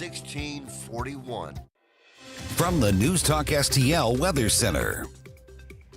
1641. From the News Talk STL Weather Center.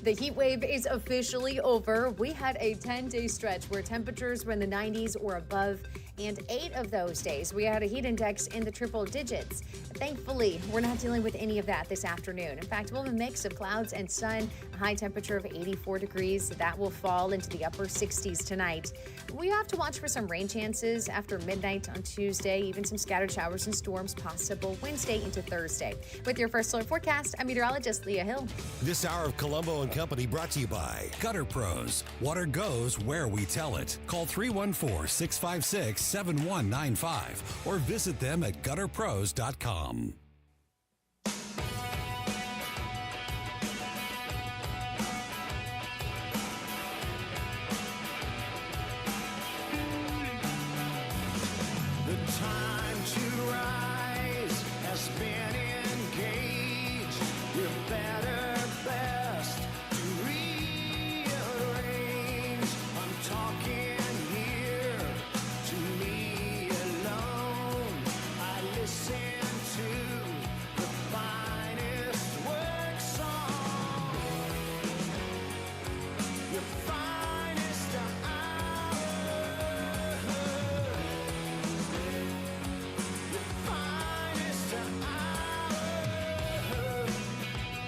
The heat wave is officially over. We had a 10-day stretch where temperatures were in the 90s or above, and 8 of those days we had a heat index in the triple digits. Thankfully, we're not dealing with any of that this afternoon. In fact, we'll have a mix of clouds and sun, a high temperature of 84 degrees. That will fall into the upper 60s tonight. We have to watch for some rain chances after midnight on Tuesday, even some scattered showers and storms possible Wednesday into Thursday. With your first solar forecast, I'm meteorologist Leah Hill. This hour of Colombo Company brought to you by Gutter Pros. Water goes where we tell it. Call 314-656-7195 or visit them at gutterpros.com. The time to rise has been engaged. We're better, best to rearrange. I'm talking here to me alone. I listen to the finest work song. Your finest hour.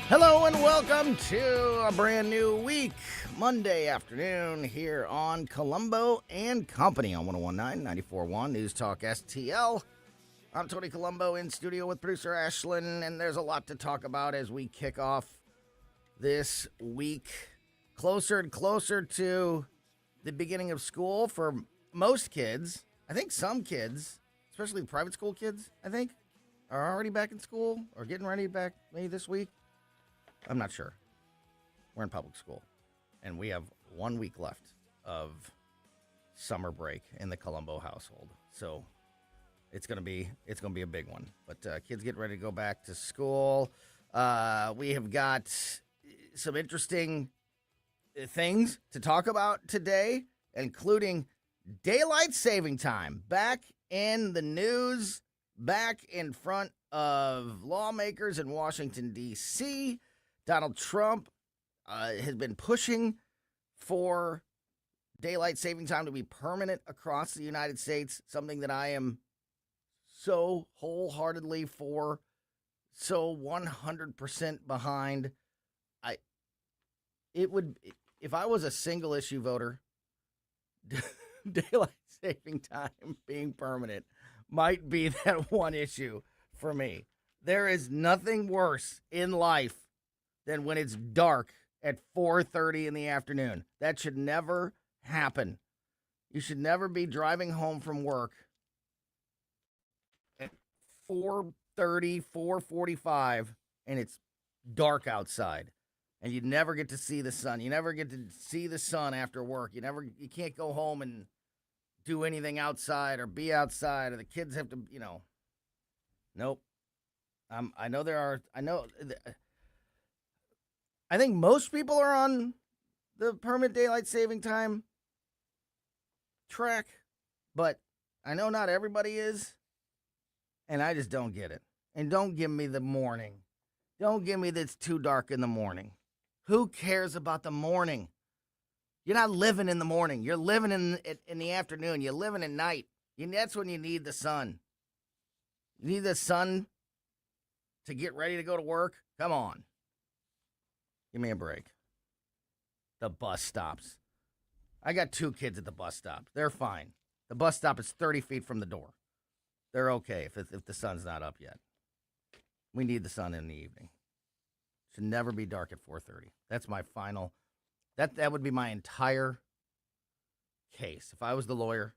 Hello and welcome to a brand new week, Monday afternoon here on Colombo and Company on 101.9, 94.1 News Talk STL. I'm Tony Colombo in studio with producer Ashlyn, and there's a lot to talk about as we kick off this week. Closer and closer to the beginning of school for most kids. I think some kids, especially private school kids, I think, are already back in school or getting ready back maybe this week. I'm not sure. We're in public school, and we have 1 week left of summer break in the Colombo household. So it's gonna be a big one. But kids get ready to go back to school. We have got some interesting things to talk about today, including daylight saving time back in the news, back in front of lawmakers in Washington, D.C. Donald Trump has been pushing for daylight saving time to be permanent across the United States, something that I am so wholeheartedly for, so 100% behind. If I was a single issue voter, daylight saving time being permanent might be that one issue for me. There is nothing worse in life than when it's dark at 4:30 in the afternoon. That should never happen. You should never be driving home from work at 4:30, 4:45, and it's dark outside. And you never get to see the sun. You never get to see the sun after work. You can't go home and do anything outside or be outside, or the kids have to, Nope. I think most people are on the permanent daylight saving time track, but I know not everybody is, and I just don't get it. And don't give me the morning. Don't give me that it's too dark in the morning. Who cares about the morning? You're not living in the morning. You're living in the afternoon. You're living at night. That's when you need the sun. You need the sun to get ready to go to work? Come on. Give me a break. The bus stops. I got 2 kids at the bus stop. They're fine. The bus stop is 30 feet from the door. They're okay if the sun's not up yet. We need the sun in the evening. Should never be dark at 4:30. That's my final. That would be my entire case. If I was the lawyer,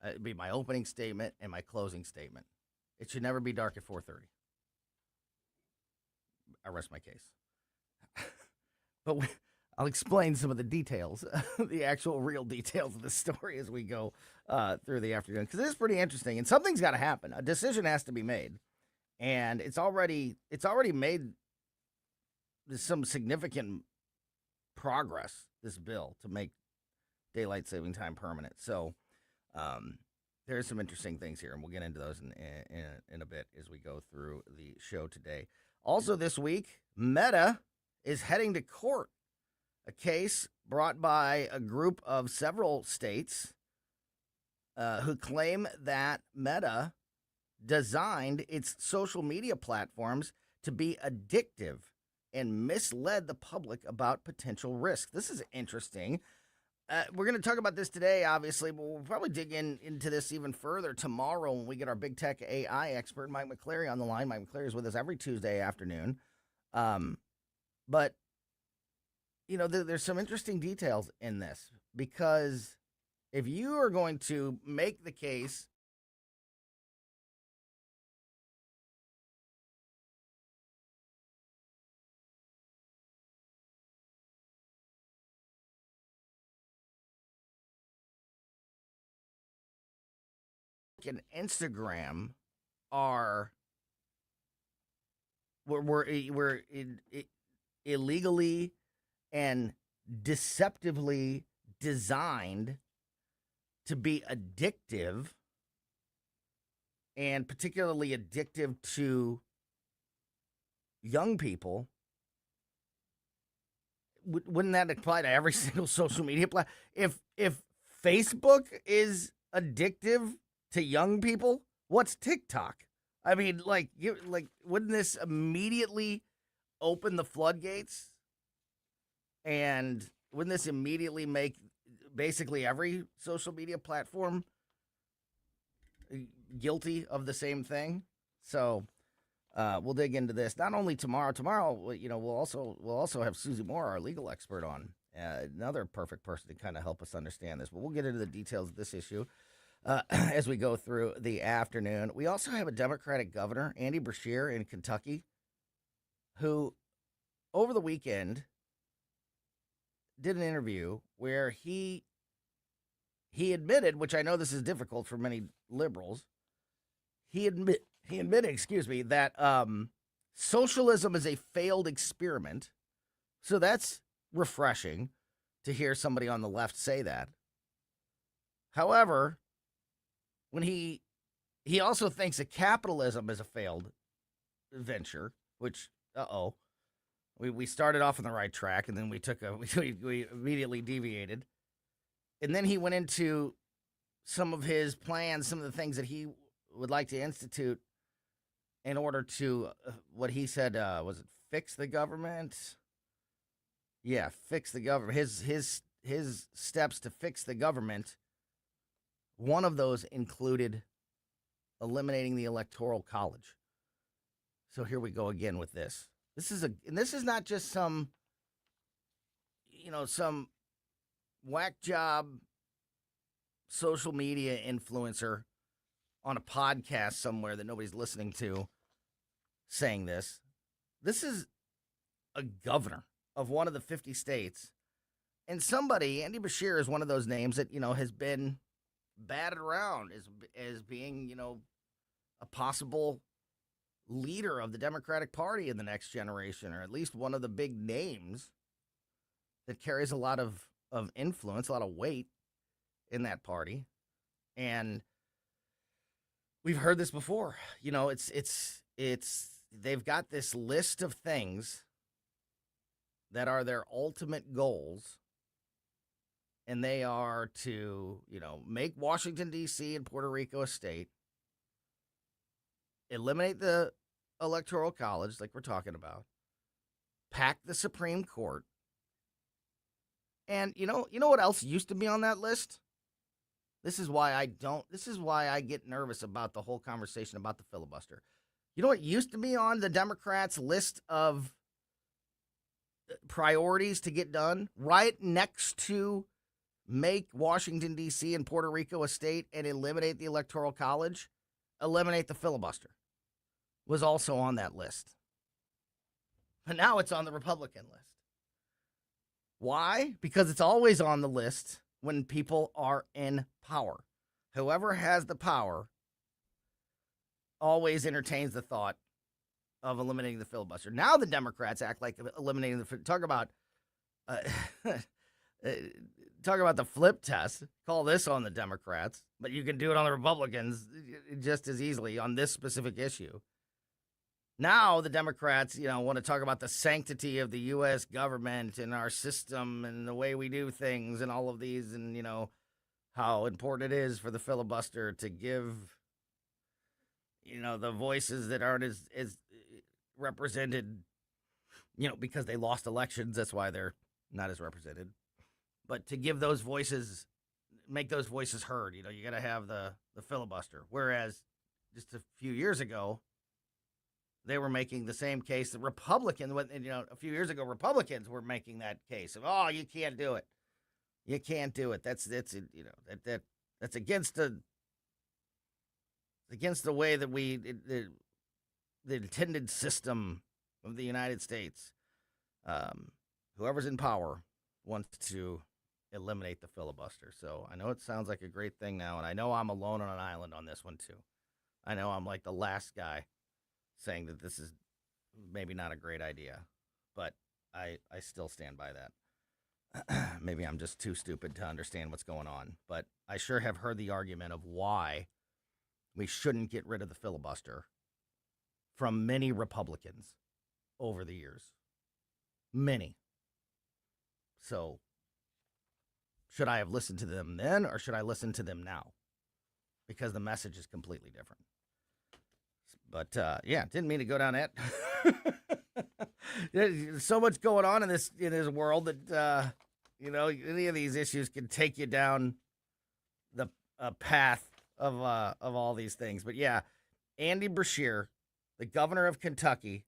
it'd be my opening statement and my closing statement. It should never be dark at 4:30. I rest my case. But I'll explain some of the details, the actual real details of the story as we go through the afternoon, because it is pretty interesting, and something's got to happen. A decision has to be made, and it's already made some significant progress, this bill, to make daylight saving time permanent. So there's some interesting things here, and we'll get into those in a bit as we go through the show today. Also this week, Meta is heading to court, a case brought by a group of several states who claim that Meta designed its social media platforms to be addictive and misled the public about potential risk. This is interesting. We're going to talk about this today, obviously, but we'll probably dig into this even further tomorrow when we get our big tech AI expert, Mike McCleary, on the line. Mike McCleary is with us every Tuesday afternoon. But, there's some interesting details in this, because if you are going to make the case and Instagram were illegally and deceptively designed to be addictive, and particularly addictive to young people, wouldn't that apply to every single social media platform? If Facebook is addictive to young people, what's TikTok? I mean, wouldn't this immediately open the floodgates? And wouldn't this immediately make basically every social media platform guilty of the same thing? So we'll dig into this not only tomorrow. Tomorrow, we'll also have Susie Moore, our legal expert, on, another perfect person to kind of help us understand this. But we'll get into the details of this issue as we go through the afternoon. We also have a Democratic governor, Andy Beshear, in Kentucky, who over the weekend did an interview where he admitted, which I know this is difficult for many liberals, he admitted, that socialism is a failed experiment. So that's refreshing to hear somebody on the left say that. However, when he also thinks that capitalism is a failed venture, which, we started off on the right track, and then we immediately deviated. And then he went into some of his plans, some of the things that he would like to institute in order to, what he said, was it fix the government? Yeah, fix the government. His steps to fix the government, one of those included eliminating the Electoral College. So here we go again with this. This is not just some whack job social media influencer on a podcast somewhere that nobody's listening to saying this. This is a governor of one of the 50 states. And somebody, Andy Beshear is one of those names that, has been batted around as being, a possible leader of the Democratic Party in the next generation, or at least one of the big names that carries a lot of influence, a lot of weight in that party. And we've heard this before. They've got this list of things that are their ultimate goals, and they are to, make Washington, D.C. and Puerto Rico a state, eliminate the Electoral College, like we're talking about, pack the Supreme Court, and you know what else used to be on that list? This is why I get nervous about the whole conversation about the filibuster. You know what used to be on the Democrats' list of priorities to get done? Right next to make Washington, D.C. and Puerto Rico a state and eliminate the Electoral College, eliminate the filibuster, was also on that list. But now it's on the Republican list. Why? Because it's always on the list when people are in power. Whoever has the power always entertains the thought of eliminating the filibuster. Now the Democrats act like eliminating the talk about talk about the flip test. Call this on the Democrats, but you can do it on the Republicans just as easily on this specific issue. Now the Democrats, want to talk about the sanctity of the U.S. government and our system and the way we do things and all of these, and how important it is for the filibuster to give, the voices that aren't as represented, because they lost elections. That's why they're not as represented. But to give those voices, make those voices heard, you got to have the filibuster. Whereas just a few years ago, they were making the same case. The Republicans, a few years ago, Republicans were making that case of, oh, you can't do it. You can't do it. That's against the way that the intended system of the United States. Whoever's in power wants to eliminate the filibuster. So I know it sounds like a great thing now, and I know I'm alone on an island on this one too. I know I'm like the last guy saying that this is maybe not a great idea, but I still stand by that. Maybe I'm just too stupid to understand what's going on, but I sure have heard the argument of why we shouldn't get rid of the filibuster from many Republicans over the years. Many. So, should I have listened to them then, or should I listen to them now? Because the message is completely different. But, didn't mean to go down that. There's so much going on in this world that, any of these issues can take you down the path of all these things. But, yeah, Andy Beshear, the governor of Kentucky,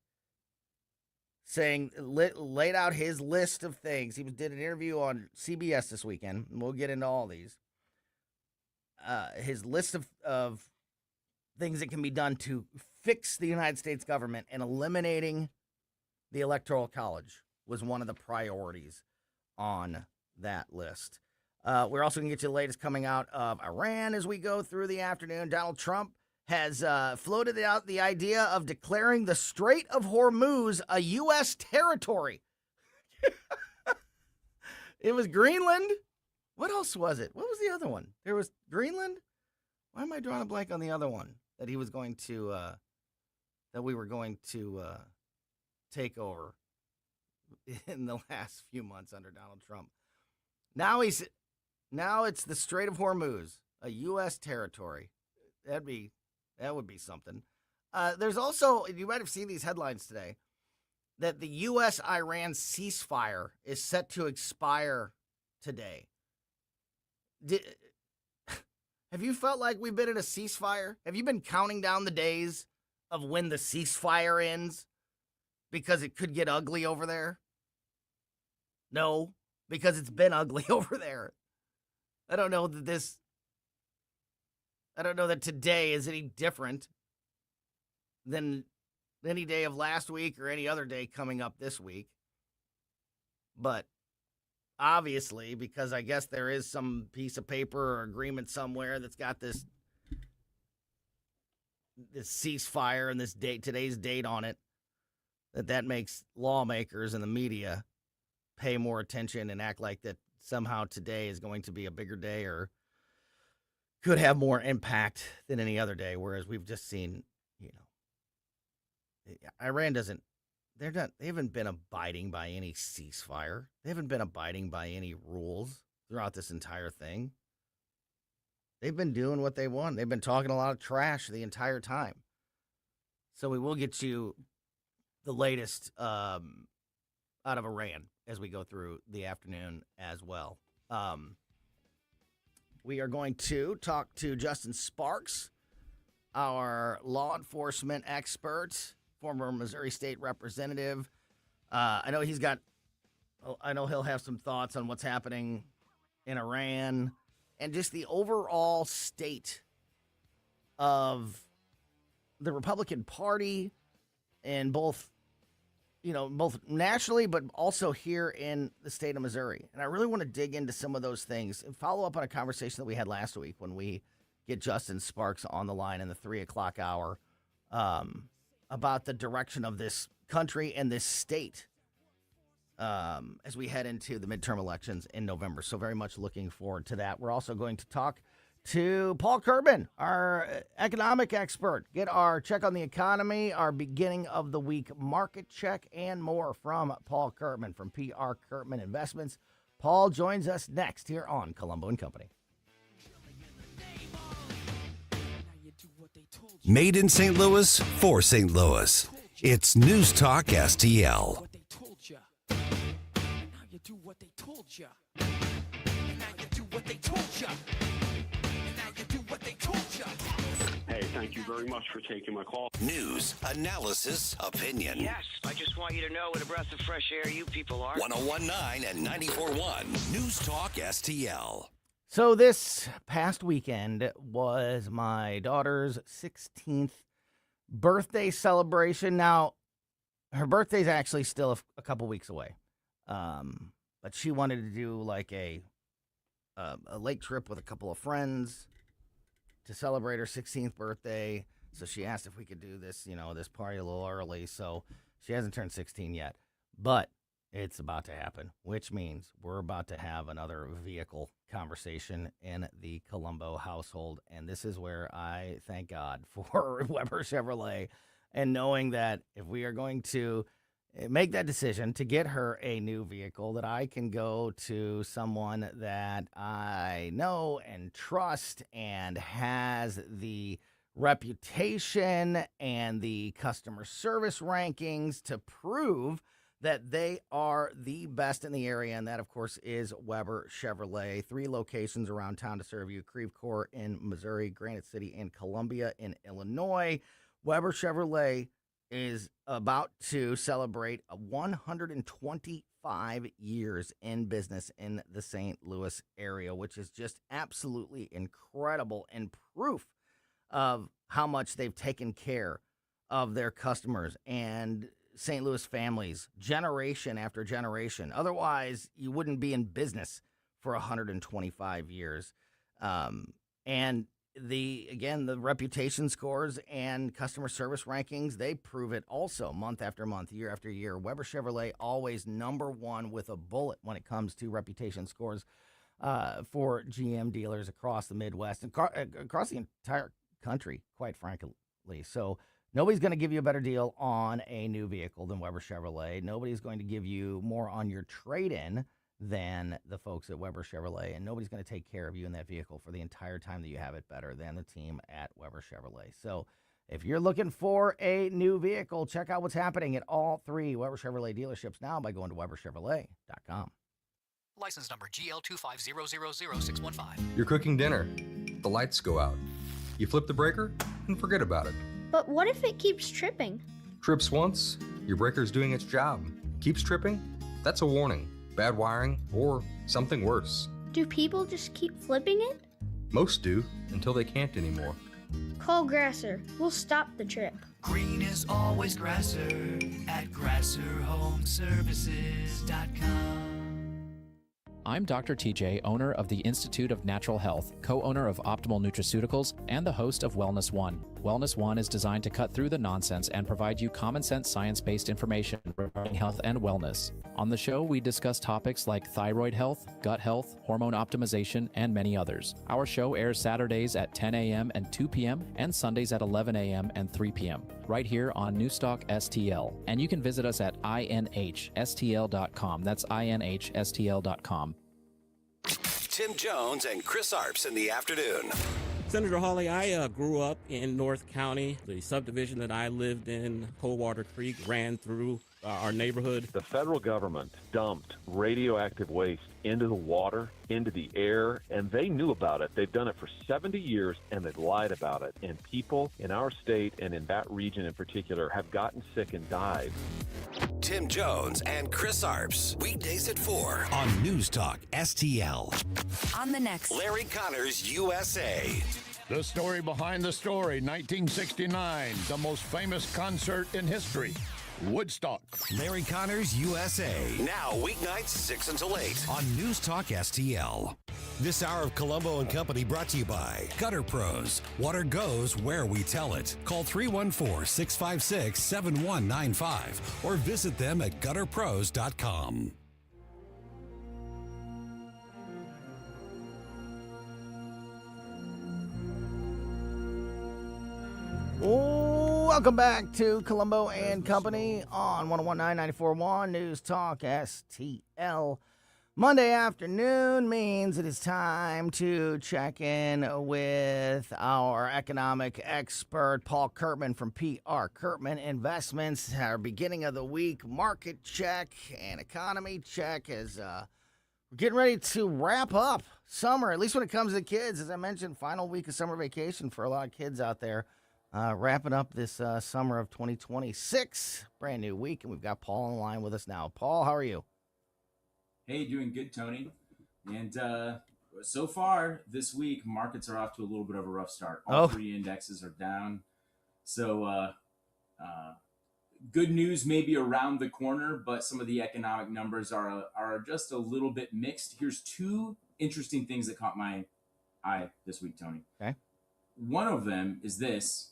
laid out his list of things. He did an interview on CBS this weekend, and we'll get into all these. His list of things that can be done to fix the United States government, and eliminating the Electoral College was one of the priorities on that list. We're also going to get you the latest coming out of Iran as we go through the afternoon. Donald Trump has floated out the idea of declaring the Strait of Hormuz a U.S. territory. It was Greenland. What else was it? What was the other one? There was Greenland. Why am I drawing a blank on the other one that he was going to, that we were going to take over in the last few months under Donald Trump? Now it's the Strait of Hormuz, a U.S. territory. That would be something. There's also, you might have seen these headlines today, that the U.S.-Iran ceasefire is set to expire today. Have you felt like we've been in a ceasefire? Have you been counting down the days of when the ceasefire ends? Because it could get ugly over there? No, because it's been ugly over there. I don't know that today is any different than any day of last week or any other day coming up this week. But obviously, because I guess there is some piece of paper or agreement somewhere that's got this ceasefire and this date, today's date on it, that makes lawmakers and the media pay more attention and act like that somehow today is going to be a bigger day or could have more impact than any other day. Whereas we've just seen, Iran they haven't been abiding by any ceasefire. They haven't been abiding by any rules throughout this entire thing. They've been doing what they want. They've been talking a lot of trash the entire time. So we will get you the latest out of Iran as we go through the afternoon as well. We are going to talk to Justin Sparks, our law enforcement expert, former Missouri State representative. I know he'll have some thoughts on what's happening in Iran and just the overall state of the Republican Party, and both nationally, but also here in the state of Missouri. And I really want to dig into some of those things and follow up on a conversation that we had last week when we get Justin Sparks on the line in the 3 o'clock hour about the direction of this country and this state. as we head into the midterm elections in November. So very much looking forward to that. We're also going to talk to Paul Curtman, our economic expert. Get our check on the economy, our beginning of the week market check, and more from Paul Curtman from PR Curtman Investments. Paul joins us next here on Colombo and Company. Made in St. Louis for St. Louis. It's News Talk STL. What they told ya. Now you do what they told ya. And now you do what they told ya. And now you do what they told ya. Hey, thank you very much for taking my call. News, analysis, opinion. Yes, I just want you to know what a breath of fresh air you people are. 1019 and 94.1 News Talk STL. So this past weekend was my daughter's 16th birthday celebration. Now, her birthday's actually still a couple weeks away, but she wanted to do like a lake trip with a couple of friends to celebrate her 16th birthday. So she asked if we could do this, this party a little early. So she hasn't turned 16 yet, but it's about to happen, which means we're about to have another vehicle conversation in the Colombo household. And this is where I thank God for Weber Chevrolet and knowing that if we are going to make that decision to get her a new vehicle, that I can go to someone that I know and trust and has the reputation and the customer service rankings to prove that they are the best in the area, and that, of course, is Weber Chevrolet. 3 locations around town to serve you: Creve Coeur in Missouri, Granite City, and Columbia in Illinois. Weber Chevrolet is about to celebrate 125 years in business in the St. Louis area, which is just absolutely incredible and proof of how much they've taken care of their customers and St. Louis families, generation after generation. Otherwise, you wouldn't be in business for 125 years. And the reputation scores and customer service rankings, they prove it also month after month, year after year. Weber Chevrolet always number one with a bullet when it comes to reputation scores for GM dealers across the Midwest and across the entire country, quite frankly. So nobody's going to give you a better deal on a new vehicle than Weber Chevrolet. Nobody's going to give you more on your trade-in than the folks at Weber Chevrolet. And nobody's going to take care of you in that vehicle for the entire time that you have it better than the team at Weber Chevrolet. So if you're looking for a new vehicle, check out what's happening at all 3 Weber Chevrolet dealerships now by going to WeberChevrolet.com. License number GL250000615. You're cooking dinner. The lights go out. You flip the breaker and forget about it. But what if it keeps tripping? Trips once, your breaker's doing its job. Keeps tripping? That's a warning. Bad wiring or something worse. Do people just keep flipping it? Most do, until they can't anymore. Call Grasser. We'll stop the trip. Green is always Grasser at GrasserHomeservices.com. I'm Dr. TJ, owner of the Institute of Natural Health, co-owner of Optimal Nutraceuticals, and the host of Wellness One. Wellness One is designed to cut through the nonsense and provide you common sense, science-based information regarding health and wellness. On the show, we discuss topics like thyroid health, gut health, hormone optimization, and many others. Our show airs Saturdays at 10 a.m. and 2 p.m. and Sundays at 11 a.m. and 3 p.m. right here on Newstalk STL. And you can visit us at inhstl.com. That's inhstl.com. Tim Jones and Chris Arps in the afternoon. Senator Hawley, I grew up in North County. The subdivision that I lived in, Coldwater Creek, ran through our neighborhood. The federal government dumped radioactive waste into the water, into the air, and they knew about it. They've done it for 70 years, and they've lied about it. And people in our state and in that region in particular have gotten sick and died. Tim Jones and Chris Arps, weekdays at 4 on News Talk STL. On the next, Larry Connors USA. The story behind the story, 1969, the most famous concert in history, Woodstock. Larry Connors USA. Now weeknights 6 until 8 on News Talk STL. This hour of Colombo and Company brought to you by Gutter Pros. Water goes where we tell it. Call 314-656-7195 or visit them at gutterpros.com. Welcome back to Colombo and Company on 1019-94.1 News Talk STL. Monday afternoon means it is time to check in with our economic expert, Paul Curtman from PR Curtman Investments. Our beginning of the week market check and economy check as we're getting ready to wrap up summer, at least when it comes to kids. As I mentioned, final week of summer vacation for a lot of kids out there. Wrapping up this summer of 2026, brand new week, and we've got Paul on the line with us now. Paul, how are you? Hey, doing good, Tony. And so far this week, markets are off to a little bit of a rough start. All three indexes are down. So good news maybe around the corner, but some of the economic numbers are just a little bit mixed. Here's two interesting things that caught my eye this week, Tony. Okay. One of them is this.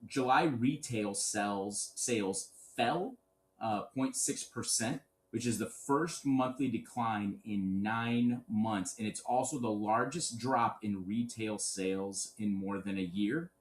July retail sales fell 0.6%, which is the first monthly decline in 9 months. And it's also the largest drop in retail sales in more than a year.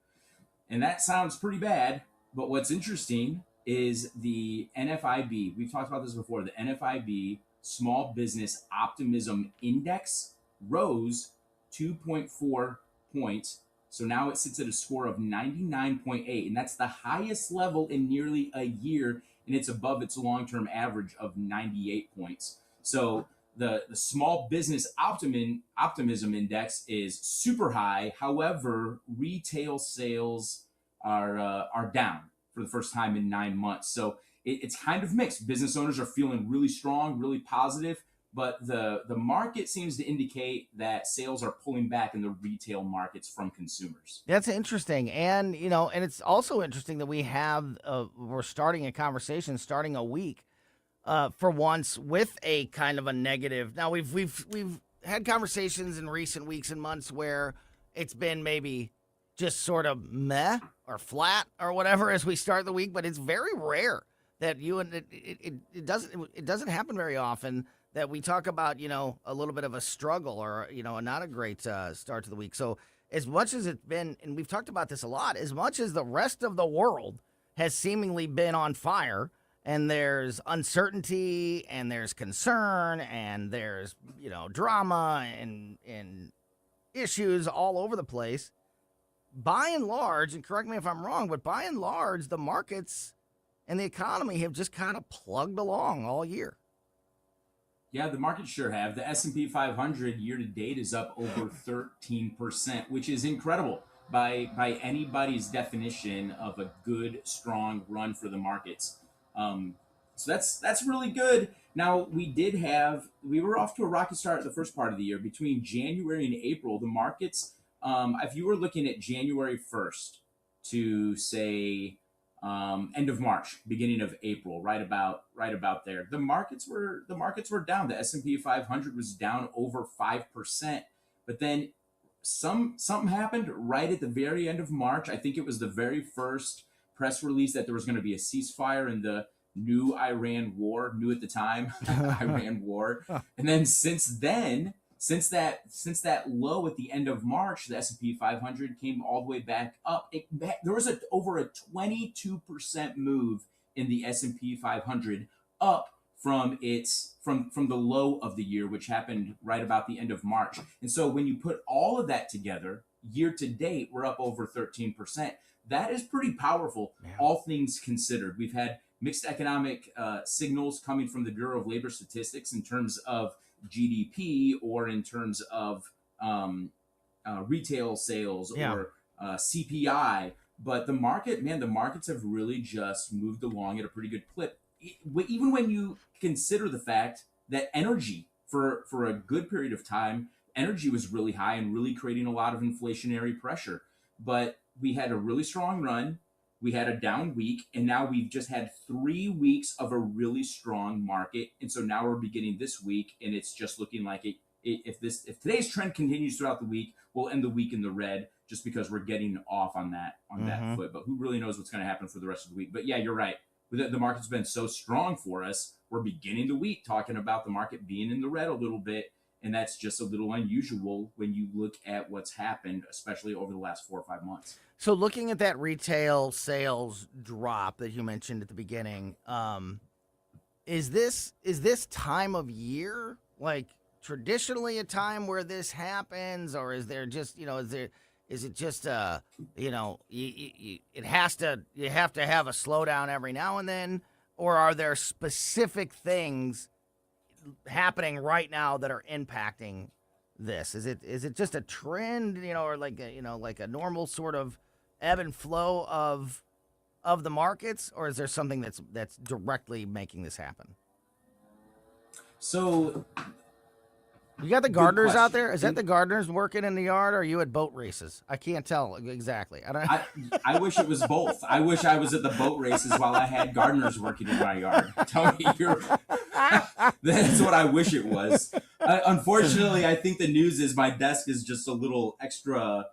And that sounds pretty bad. But what's interesting is the NFIB. We've talked about this before. The NFIB Small Business Optimism Index rose 2.4 points. So now it sits at a score of 99.8, and that's the highest level in nearly a year, and it's above its long-term average of 98 points. So the Small Business Optimism Index is super high. However, retail sales are down for the first time in 9 months. So it's kind of mixed. Business owners are feeling really strong, really positive, but the market seems to indicate that sales are pulling back in the retail markets from consumers. That's interesting. And, and it's also interesting that we're starting a conversation, starting a week for once with a kind of a negative. Now, we've had conversations in recent weeks and months where it's been maybe just sort of meh or flat or whatever as we start the week, but it's very rare that it doesn't happen very often that we talk about, a little bit of a struggle or, not a great start to the week. So as much as it's been, and we've talked about this a lot, as much as the rest of the world has seemingly been on fire and there's uncertainty and there's concern and there's, drama and issues all over the place, by and large, and correct me if I'm wrong, but by and large, the markets and the economy have just kind of plugged along all year. Yeah, the markets sure have. The S&P 500 year to date is up over 13%, which is incredible by anybody's definition of a good, strong run for the markets. So that's really good. Now, we were off to a rocky start the first part of the year. Between January and April, the markets, if you were looking at January 1st to say end of March, beginning of April, right about there. The markets were down. The S&P 500 was down over 5%. But then something happened right at the very end of March. I think it was the very first press release that there was going to be a ceasefire in the new Iran war, new at the time, Iran war. And then since that low at the end of March, the S&P 500 came all the way back up. There was over a 22% move in the S&P 500 up from the low of the year, which happened right about the end of March. And so when you put all of that together, year to date, we're up over 13%. That is pretty powerful, all things considered. We've had mixed economic signals coming from the Bureau of Labor Statistics in terms of GDP or in terms of retail sales or CPI. But the markets have really just moved along at a pretty good clip. Even when you consider the fact that energy, for a good period of time, energy was really high and really creating a lot of inflationary pressure. But we had a really strong run. We had a down week, and now we've just had 3 weeks of a really strong market. And so now we're beginning this week, and it's just looking like if today's trend continues throughout the week, we'll end the week in the red just because we're getting off on that foot. But who really knows what's going to happen for the rest of the week? But yeah, you're right. The market's been so strong for us. We're beginning the week talking about the market being in the red a little bit, and that's just a little unusual when you look at what's happened, especially over the last 4 or 5 months. So looking at that retail sales drop that you mentioned at the beginning, is this time of year like traditionally a time where this happens, or is there just is it just you have to have a slowdown every now and then, or are there specific things happening right now that are impacting this? Is it just a trend, or like a normal sort of ebb and flow of the markets, or is there something that's directly making this happen? So you got the gardeners out there? Is that the gardeners working in the yard, or are you at boat races? I can't tell exactly. I wish it was both. I wish I was at the boat races while I had gardeners working in my yard. Tony, that's what I wish it was. Unfortunately, I think the news is my desk is just a little extra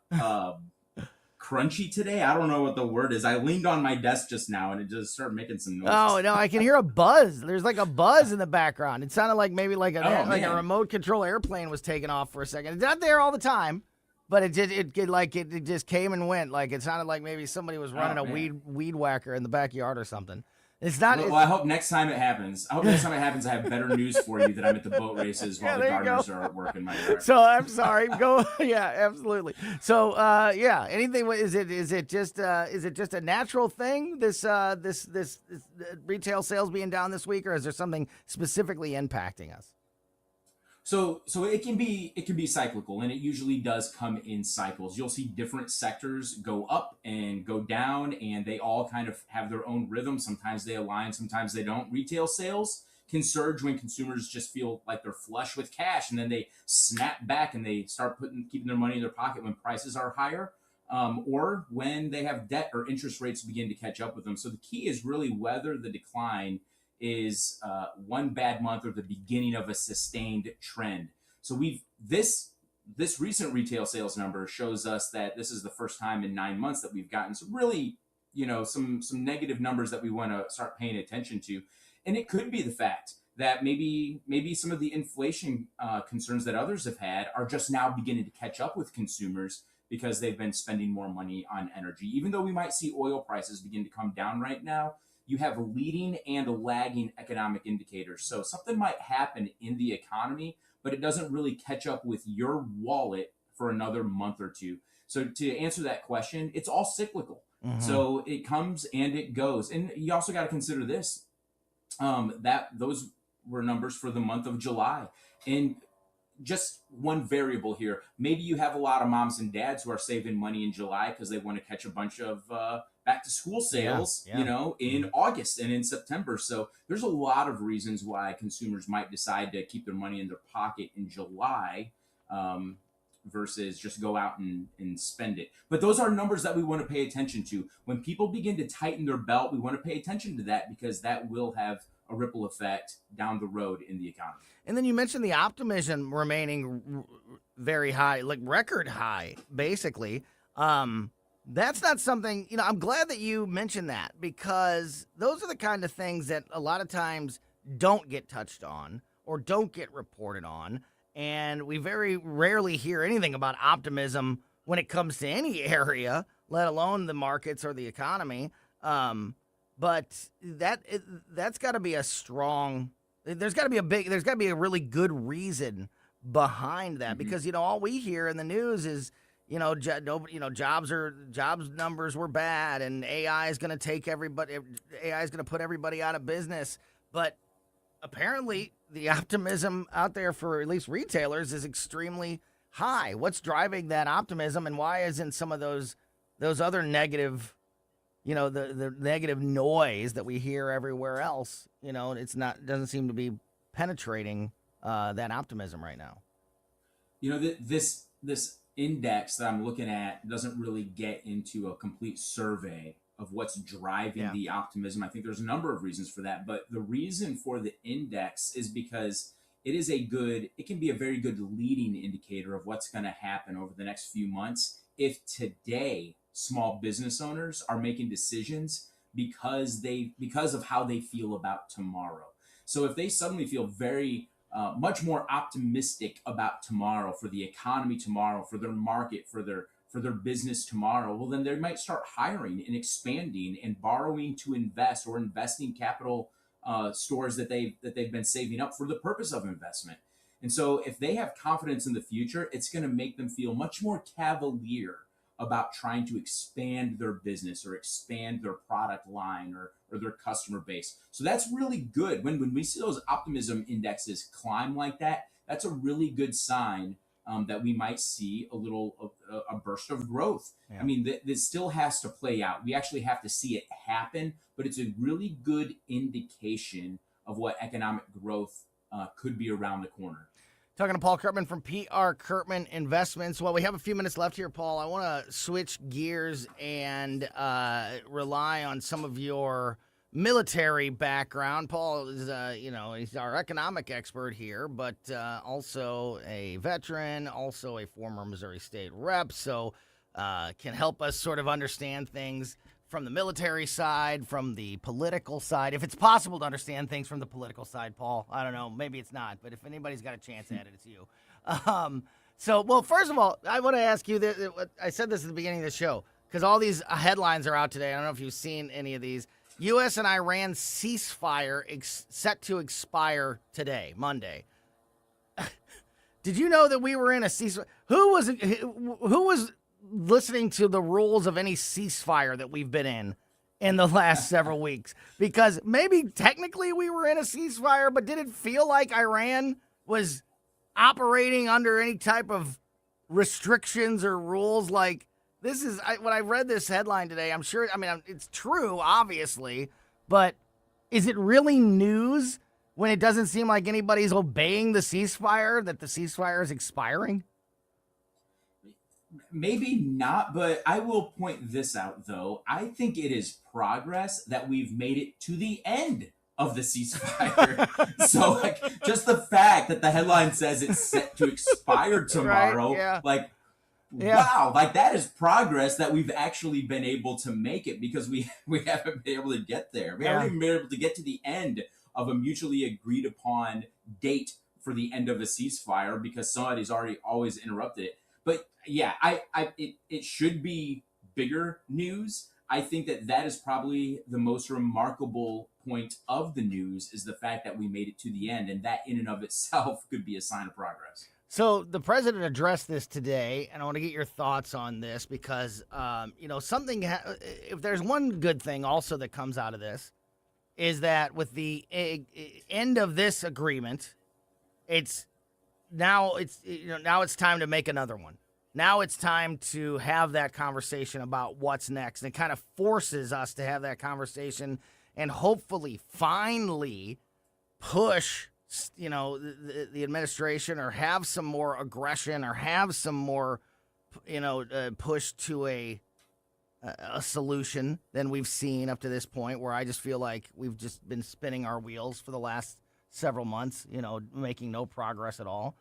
crunchy today. I don't know what the word is. I leaned on my desk just now and it just started making some noise. Oh no, I can hear a buzz. There's like a buzz in the background. It sounded like maybe like a remote control airplane was taking off for a second. It's not there all the time, but it just came and went. Like it sounded like maybe somebody was running a weed whacker in the backyard or something. It's not. Well, I hope next time it happens. I have better news for you that I'm at the boat races while the gardeners are working my yard. So I'm sorry. Go. Yeah, absolutely. So anything. Is it just a natural thing? This retail sales being down this week, or is there something specifically impacting us? So it can be cyclical, and it usually does come in cycles. You'll see different sectors go up and go down, and they all kind of have their own rhythm. Sometimes they align, sometimes they don't. Retail sales can surge when consumers just feel like they're flush with cash, and then they snap back and they start keeping their money in their pocket when prices are higher, or when they have debt or interest rates begin to catch up with them. So the key is really whether the decline is one bad month or the beginning of a sustained trend. So this recent retail sales number shows us that this is the first time in 9 months that we've gotten some really, some negative numbers that we want to start paying attention to. And it could be the fact that maybe some of the inflation concerns that others have had are just now beginning to catch up with consumers because they've been spending more money on energy. Even though we might see oil prices begin to come down right now, you have leading and lagging economic indicators. So something might happen in the economy, but it doesn't really catch up with your wallet for another month or two. So to answer that question, it's all cyclical. Mm-hmm. So it comes and it goes. And you also got to consider this, that those were numbers for the month of July. And just one variable here, maybe you have a lot of moms and dads who are saving money in July because they want to catch a bunch of back to school sales, in August and in September. So there's a lot of reasons why consumers might decide to keep their money in their pocket in July versus just go out and spend it. But those are numbers that we want to pay attention to. When people begin to tighten their belt, we want to pay attention to that because that will have a ripple effect down the road in the economy. And then you mentioned the optimism remaining very high, like record high, basically. That's not something, I'm glad that you mentioned that because those are the kind of things that a lot of times don't get touched on or don't get reported on. And we very rarely hear anything about optimism when it comes to any area, let alone the markets or the economy. But that's got to be a strong, there's got to be a really good reason behind that because, all we hear in the news is, jobs numbers were bad and AI is going to put everybody out of business. But apparently the optimism out there for at least retailers is extremely high. What's driving that optimism and why isn't some of those other negative, the negative noise that we hear everywhere else, doesn't seem to be penetrating that optimism right now? This index that I'm looking at doesn't really get into a complete survey of what's driving the optimism. I think there's a number of reasons for that, but the reason for the index is because it can be a very good leading indicator of what's going to happen over the next few months if today small business owners are making decisions because of how they feel about tomorrow. So if they suddenly feel very much more optimistic about tomorrow, for the economy tomorrow, for their market, for their business tomorrow, well, then they might start hiring and expanding and borrowing to invest, or investing capital stores that they've been saving up for the purpose of investment. And so if they have confidence in the future, it's going to make them feel much more cavalier about trying to expand their business or expand their product line or their customer base. So that's really good. When we see those optimism indexes climb like that, that's a really good sign that we might see a burst of growth. Yeah. I mean, this still has to play out. We actually have to see it happen, but it's a really good indication of what economic growth could be around the corner. Talking to Paul Curtman from PR Curtman Investments. Well, we have a few minutes left here, Paul. I want to switch gears and rely on some of your military background. Paul is, he's our economic expert here, but also a veteran, also a former Missouri State rep, so can help us sort of understand things from the military side, from the political side. If it's possible to understand things from the political side, Paul, I don't know, maybe it's not, but if anybody's got a chance at it, it's you. Well, first of all, I want to ask you this. I said this at the beginning of the show, because all these headlines are out today. I don't know if you've seen any of these. U.S. and Iran ceasefire set to expire today, Monday. Did you know that we were in a ceasefire? Who was listening to the rules of any ceasefire that we've been in the last several weeks? Because maybe technically we were in a ceasefire, but did it feel like Iran was operating under any type of restrictions or rules? Like, this is, when I read this headline today, I'm sure, it's true, obviously, but is it really news when it doesn't seem like anybody's obeying the ceasefire, that the ceasefire is expiring? Maybe not, but I will point this out, though. I think it is progress that we've made it to the end of the ceasefire. So, just the fact that the headline says it's set to expire tomorrow, right, yeah. Wow, that is progress that we've actually been able to make it, because we haven't been able to get there. We haven't even been able to get to the end of a mutually agreed upon date for the end of a ceasefire, because somebody's always interrupted it. But yeah, it should be bigger news. I think that is probably the most remarkable point of the news, is the fact that we made it to the end, and that in and of itself could be a sign of progress. So the president addressed this today, and I want to get your thoughts on this, because if there's one good thing also that comes out of this, is that with the end of this agreement, now it's time to make another one. Now it's time to have that conversation about what's next. And it kind of forces us to have that conversation and hopefully finally push, the administration, or have some more aggression, or have some more, push to a solution than we've seen up to this point, where I just feel like we've just been spinning our wheels for the last several months, making no progress at all.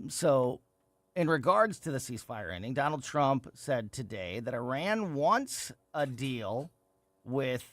So in regards to the ceasefire ending, Donald Trump said today that Iran wants a deal with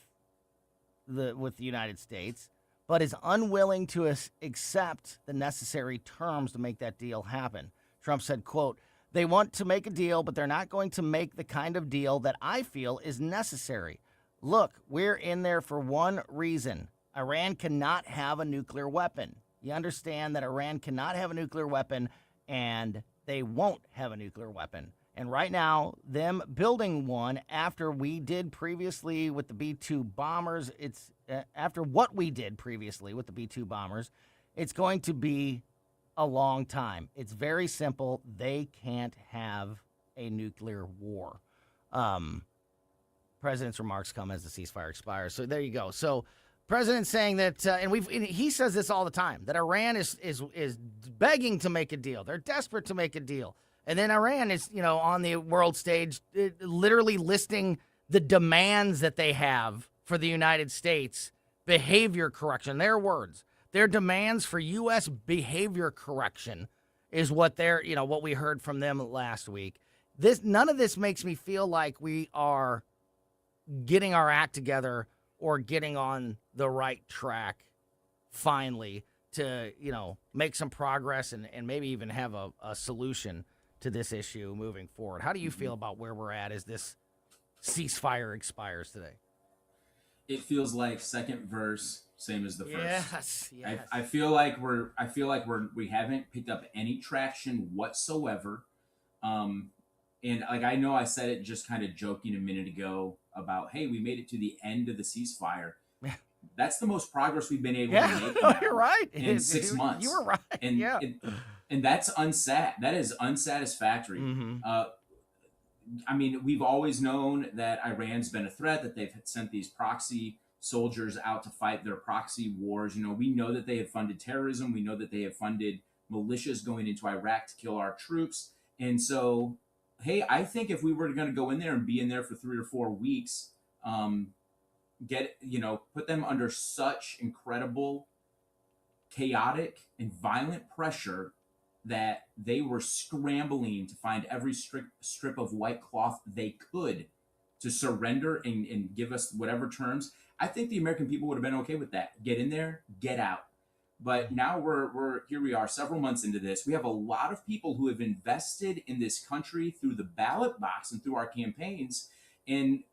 the United States, but is unwilling to accept the necessary terms to make that deal happen. Trump said, quote, "They want to make a deal, but they're not going to make the kind of deal that I feel is necessary. Look, we're in there for one reason. Iran cannot have a nuclear weapon. You understand that Iran cannot have a nuclear weapon, and they won't have a nuclear weapon. And right now, them building one after we did previously with the B-2 bombers, it's after what we did previously with the B-2 bombers, it's going to be a long time. It's very simple. They can't have a nuclear war." President's remarks come as the ceasefire expires. So there you go. So President saying that, he says this all the time, that Iran is begging to make a deal. They're desperate to make a deal. And then Iran is, on the world stage, literally listing the demands that they have for the United States, behavior correction, their words, Their demands for U.S. behavior correction is what what we heard from them last week. None of this makes me feel like we are getting our act together or getting on the right track finally to, make some progress and maybe even have a solution to this issue moving forward. How do you feel about where we're at as this ceasefire expires today? It feels like second verse, same as the first. Yes. I feel like we haven't picked up any traction whatsoever. And like, I know I said it just kind of joking a minute ago about, hey, we made it to the end of the ceasefire. That's the most progress we've been able to make now you're right. in 6 months. You were right. And that's that is unsatisfactory. I mean, we've always known that Iran's been a threat, that they've sent these proxy soldiers out to fight their proxy wars. We know that they have funded terrorism. We know that they have funded militias going into Iraq to kill our troops. And so, hey, I think if we were going to go in there and be in there for 3 or 4 weeks, put them under such incredible, chaotic, and violent pressure that they were scrambling to find every strip of white cloth they could to surrender and give us whatever terms. I think the American people would have been okay with that. Get in there, get out. But now we're here. We are several months into this. We have a lot of people who have invested in this country through the ballot box and through our campaigns. And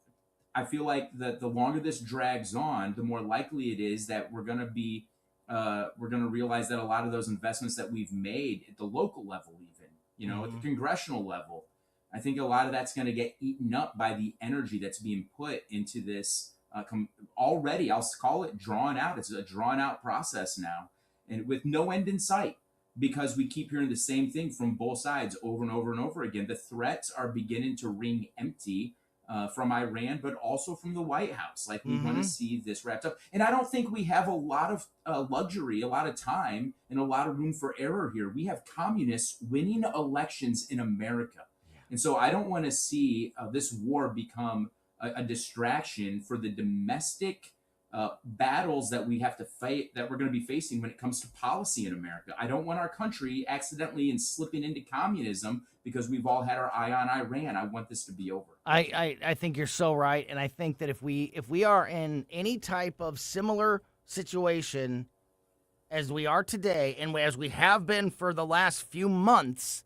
I feel like that the longer this drags on, the more likely it is that we're going to realize that a lot of those investments that we've made at the local level, even, at the congressional level, I think a lot of that's going to get eaten up by the energy that's being put into this already. I'll call it drawn out. It's a drawn out process now, and with no end in sight, because we keep hearing the same thing from both sides over and over and over again. The threats are beginning to ring empty. From Iran, but also from the White House. Like, we want to see this wrapped up. And I don't think we have a lot of luxury, a lot of time, and a lot of room for error here. We have communists winning elections in America. And so I don't want to see this war become a distraction for the domestic battles that we have to fight, that we're going to be facing when it comes to policy in America. I don't want our country accidentally and slipping into communism because we've all had our eye on Iran. I want this to be over. I think you're so right, and I think that if we are in any type of similar situation as we are today, and as we have been for the last few months,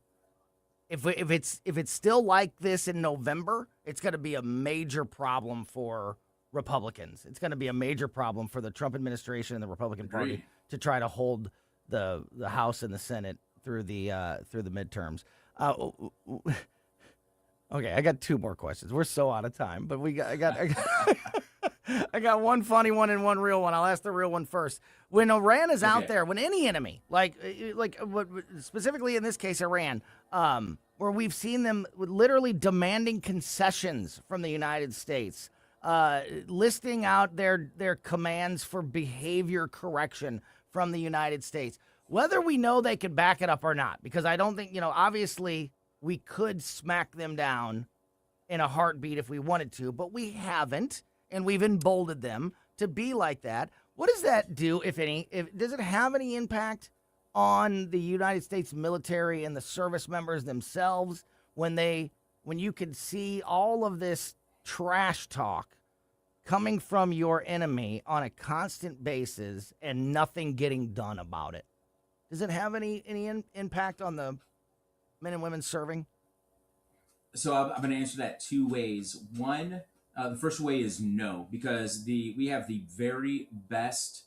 if it's still like this in November, it's going to be a major problem for Republicans. It's going to be a major problem for the Trump administration and the Republican Party to try to hold the House and the Senate through the midterms. Okay, I got 2 more questions. We're so out of time, but I got one funny one and one real one. I'll ask the real one first. When Iran is out there, when any enemy, like specifically in this case Iran, where we've seen them literally demanding concessions from the United States, listing out their commands for behavior correction from the United States, whether we know they could back it up or not, because I don't think, obviously we could smack them down in a heartbeat if we wanted to, but we haven't, and we've emboldened them to be like that. What does that do, if any? Does it have any impact on the United States military and the service members themselves when you can see all of this trash talk coming from your enemy on a constant basis and nothing getting done about it? Does it have any impact on the men and women serving? So I'm going to answer that 2 ways. One, the first way is no, because we have the very best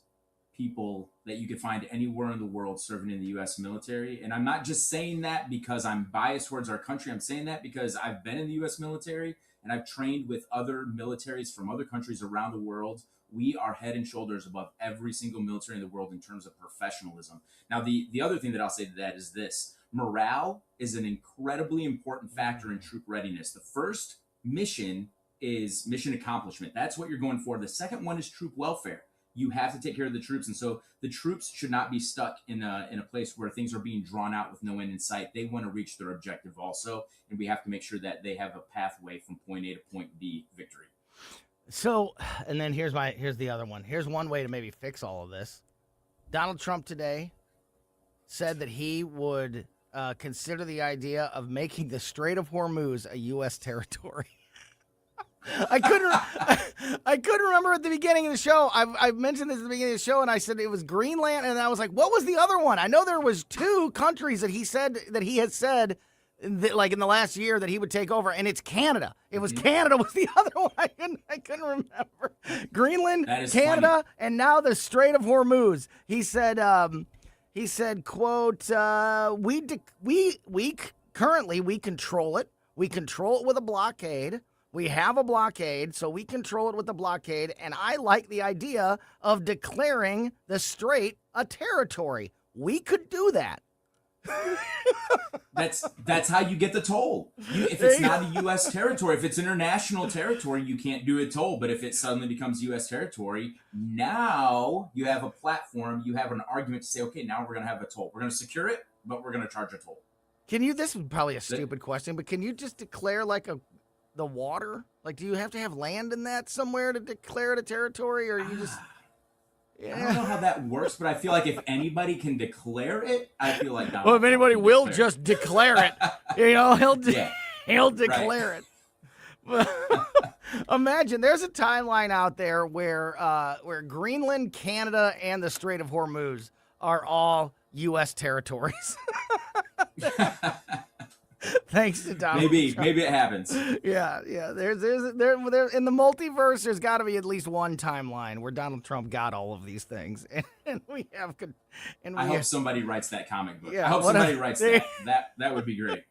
people that you could find anywhere in the world serving in the U.S. military. And I'm not just saying that because I'm biased towards our country. I'm saying that because I've been in the U.S. military and I've trained with other militaries from other countries around the world. We are head and shoulders above every single military in the world in terms of professionalism. Now, the other thing that I'll say to that is this. Morale is an incredibly important factor in troop readiness. The first mission is mission accomplishment. That's what you're going for. The second one is troop welfare. You have to take care of the troops. And so the troops should not be stuck in a place where things are being drawn out with no end in sight. They want to reach their objective also. And we have to make sure that they have a pathway from point A to point B victory. So, and then here's the other one. Here's one way to maybe fix all of this. Donald Trump today said that he would consider the idea of making the Strait of Hormuz a U.S. territory. I couldn't remember at the beginning of the show. I've mentioned this at the beginning of the show, and I said it was Greenland, and I was like, what was the other one? I know there was 2 countries that he had said that, like in the last year that he would take over, and it's Canada. It was Canada was the other one. I couldn't remember. Greenland, Canada, funny. And now the Strait of Hormuz. He said, quote, we currently control it. We control it with a blockade. We have a blockade, so we control it with the blockade, and I like the idea of declaring the strait a territory. We could do that. That's how you get the toll. If it's not a U.S. territory, if it's international territory, you can't do a toll. But if it suddenly becomes U.S. territory, now you have a platform, you have an argument to say, okay, now we're going to have a toll. We're going to secure it, but we're going to charge a toll. This is probably a stupid question, but can you just declare the water? Like, do you have to have land in that somewhere to declare it a territory, or you just... Yeah. I don't know how that works, but I feel like if anybody can declare it, I feel like Donald Well, if anybody will declare just declare it, he'll declare it. Imagine there's a timeline out there where Greenland, Canada, and the Strait of Hormuz are all U.S. territories. Thanks to Donald Trump. Maybe it happens. Yeah. There's in the multiverse. There's got to be at least one timeline where Donald Trump got all of these things, and we have. I hope somebody writes that comic book. Yeah, I hope somebody writes that. That would be great.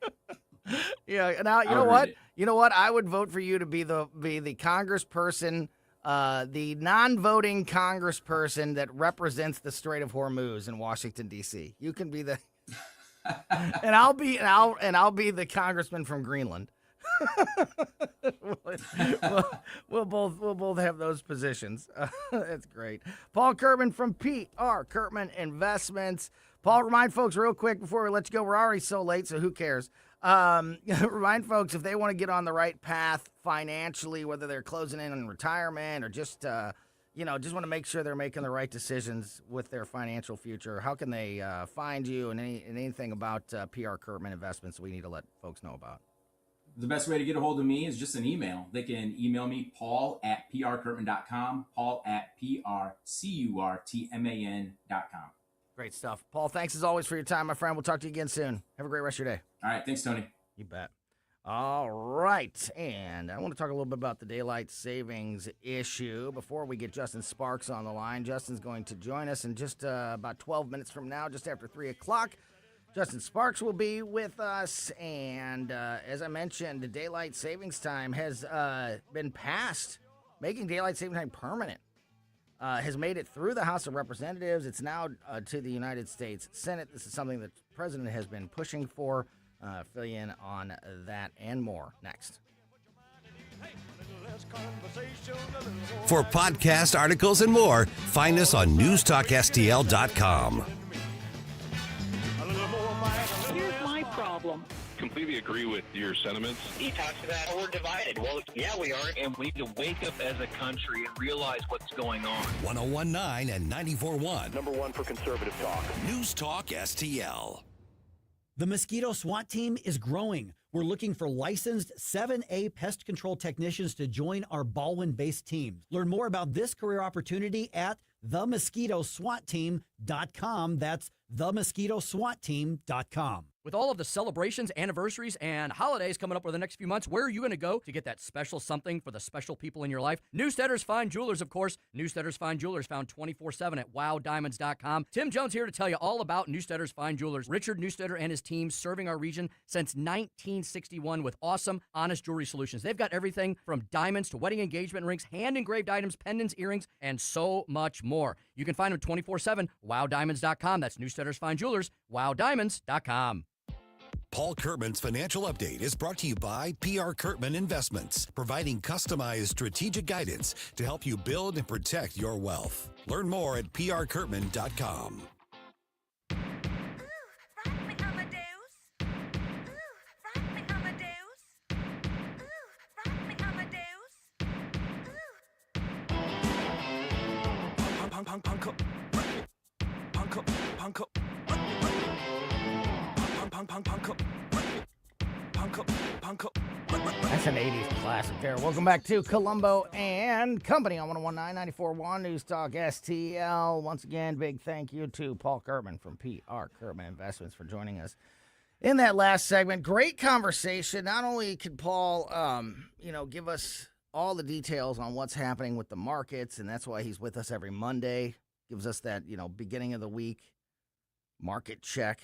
Yeah. Now you know what? You know what? I would vote for you to be the congressperson, the non-voting congressperson that represents the Strait of Hormuz in Washington D.C. You can be the. And I'll be the congressman from Greenland. we'll both have those positions. That's great. Paul Curtman from PR Curtman Investments. Paul, remind folks real quick before we let you go. We're already so late, so who cares? Remind folks if they want to get on the right path financially, whether they're closing in on retirement or just just want to make sure they're making the right decisions with their financial future. How can they find you and anything about PR Curtman Investments we need to let folks know about? The best way to get a hold of me is just an email. They can email me, paul@prcurtman.com, paul@prcurtman.com. Great stuff. Paul, thanks as always for your time, my friend. We'll talk to you again soon. Have a great rest of your day. All right. Thanks, Tony. You bet. All right, and I want to talk a little bit about the daylight savings issue before we get Justin Sparks on the line. Justin's going to join us in just about 12 minutes from now, just after 3 o'clock. Justin Sparks will be with us, and as I mentioned, the daylight savings time has been passed. Making daylight savings time permanent has made it through the House of Representatives. It's now to the United States Senate. This is something that the president has been pushing for. Fill you in on that and more next. For podcast articles and more, find us on newstalkstl.com. Here's my problem. Completely agree with your sentiments. He talks about we're divided. Well, yeah, we are. And we need to wake up as a country and realize what's going on. 101.9 and 94.1. Number one for conservative talk. News Talk STL. The Mosquito SWAT team is growing. We're looking for licensed 7A pest control technicians to join our Baldwin-based team. Learn more about this career opportunity at themosquitoswatteam.com. That's themosquitoswatteam.com. With all of the celebrations, anniversaries, and holidays coming up over the next few months, where are you going to go to get that special something for the special people in your life? Newsteaders Fine Jewelers, of course. Newsteaders Fine Jewelers found 24/7 at wowdiamonds.com. Tim Jones here to tell you all about Newsteaders Fine Jewelers. Richard Newsteader and his team serving our region since 1961 with awesome, honest jewelry solutions. They've got everything from diamonds to wedding engagement rings, hand-engraved items, pendants, earrings, and so much more. You can find them 24/7, wowdiamonds.com. That's Newsteaders Fine Jewelers, wowdiamonds.com. Paul Curtman's financial update is brought to you by PR Curtman Investments, providing customized strategic guidance to help you build and protect your wealth. Learn more at prcurtman.com. punk up. Punk up. That's an 80s classic there. Welcome back to Colombo and Company on 101.9 94.1 News Talk STL. Once again, big thank you to Paul Curtman from PR Curtman Investments for joining us in that last segment. Great conversation. Not only could Paul, give us all the details on what's happening with the markets, and that's why he's with us every Monday. Gives us that, beginning of the week market check,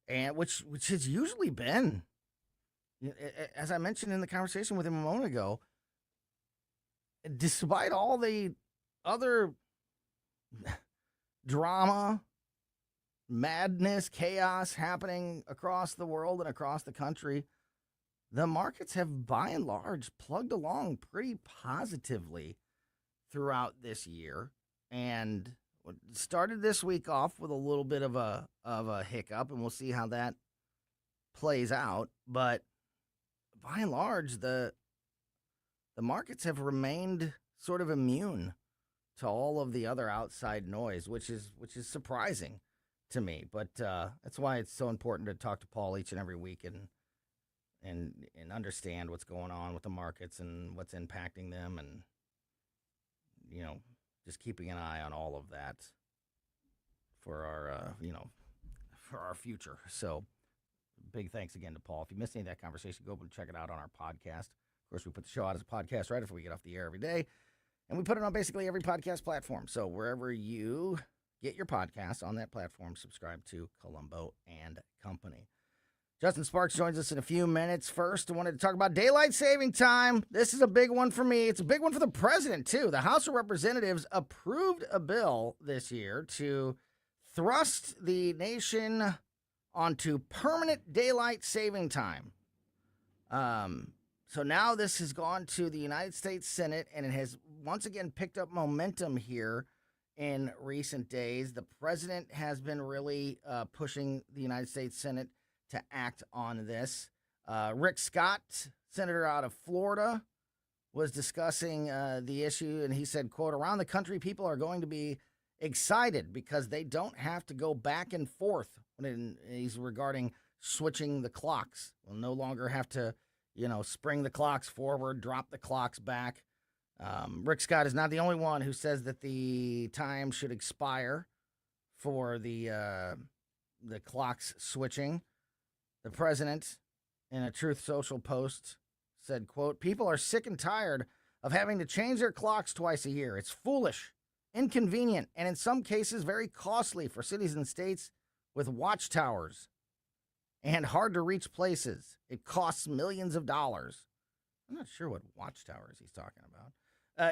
and which has usually been, as I mentioned in the conversation with him a moment ago, despite all the other drama, madness, chaos happening across the world and across the country, the markets have by and large plugged along pretty positively throughout this year, and started this week off with a little bit of a hiccup, and we'll see how that plays out. But by and large, the markets have remained sort of immune to all of the other outside noise, which is surprising to me. But that's why it's so important to talk to Paul each and every week and understand what's going on with the markets and what's impacting them, and just keeping an eye on all of that for our future. So big thanks again to Paul. If you missed any of that conversation, go up and check it out on our podcast. Of course, we put the show out as a podcast right after we get off the air every day, and we put it on basically every podcast platform. So wherever you get your podcasts on that platform, subscribe to Colombo and Company. Justin Sparks joins us in a few minutes. First, I wanted to talk about daylight saving time. This is a big one for me. It's a big one for the president, too. The House of Representatives approved a bill this year to thrust the nation onto permanent daylight saving time. So now this has gone to the United States Senate, and it has once again picked up momentum here in recent days. The president has been really pushing the United States Senate to act on this. Rick Scott, senator out of Florida, was discussing the issue, and he said, quote, "Around the country, people are going to be excited because they don't have to go back and forth." When he's regarding switching the clocks. We'll no longer have to, spring the clocks forward, drop the clocks back. Rick Scott is not the only one who says that the time should expire for the clocks switching. The president, in a Truth Social post, said, quote, "People are sick and tired of having to change their clocks twice a year. It's foolish, inconvenient, and in some cases very costly for cities and states with watchtowers and hard-to-reach places. It costs millions of dollars." I'm not sure what watchtowers he's talking about.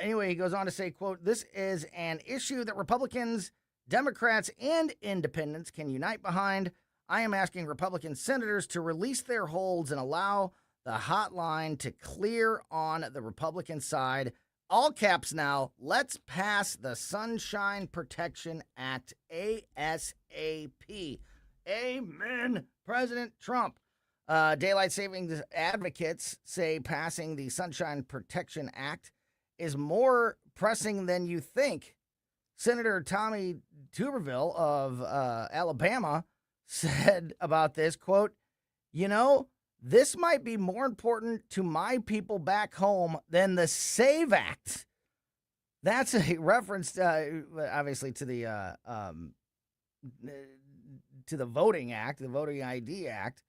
Anyway, he goes on to say, quote, "This is an issue that Republicans, Democrats, and independents can unite behind. I am asking Republican senators to release their holds and allow the hotline to clear on the Republican side. All caps now. Let's pass the Sunshine Protection Act ASAP." Amen, President Trump. Daylight savings advocates say passing the Sunshine Protection Act is more pressing than you think. Senator Tommy Tuberville of Alabama said about this, quote, "This might be more important to my people back home than the SAVE Act." That's a reference, obviously, to the Voting Act, the Voting ID Act.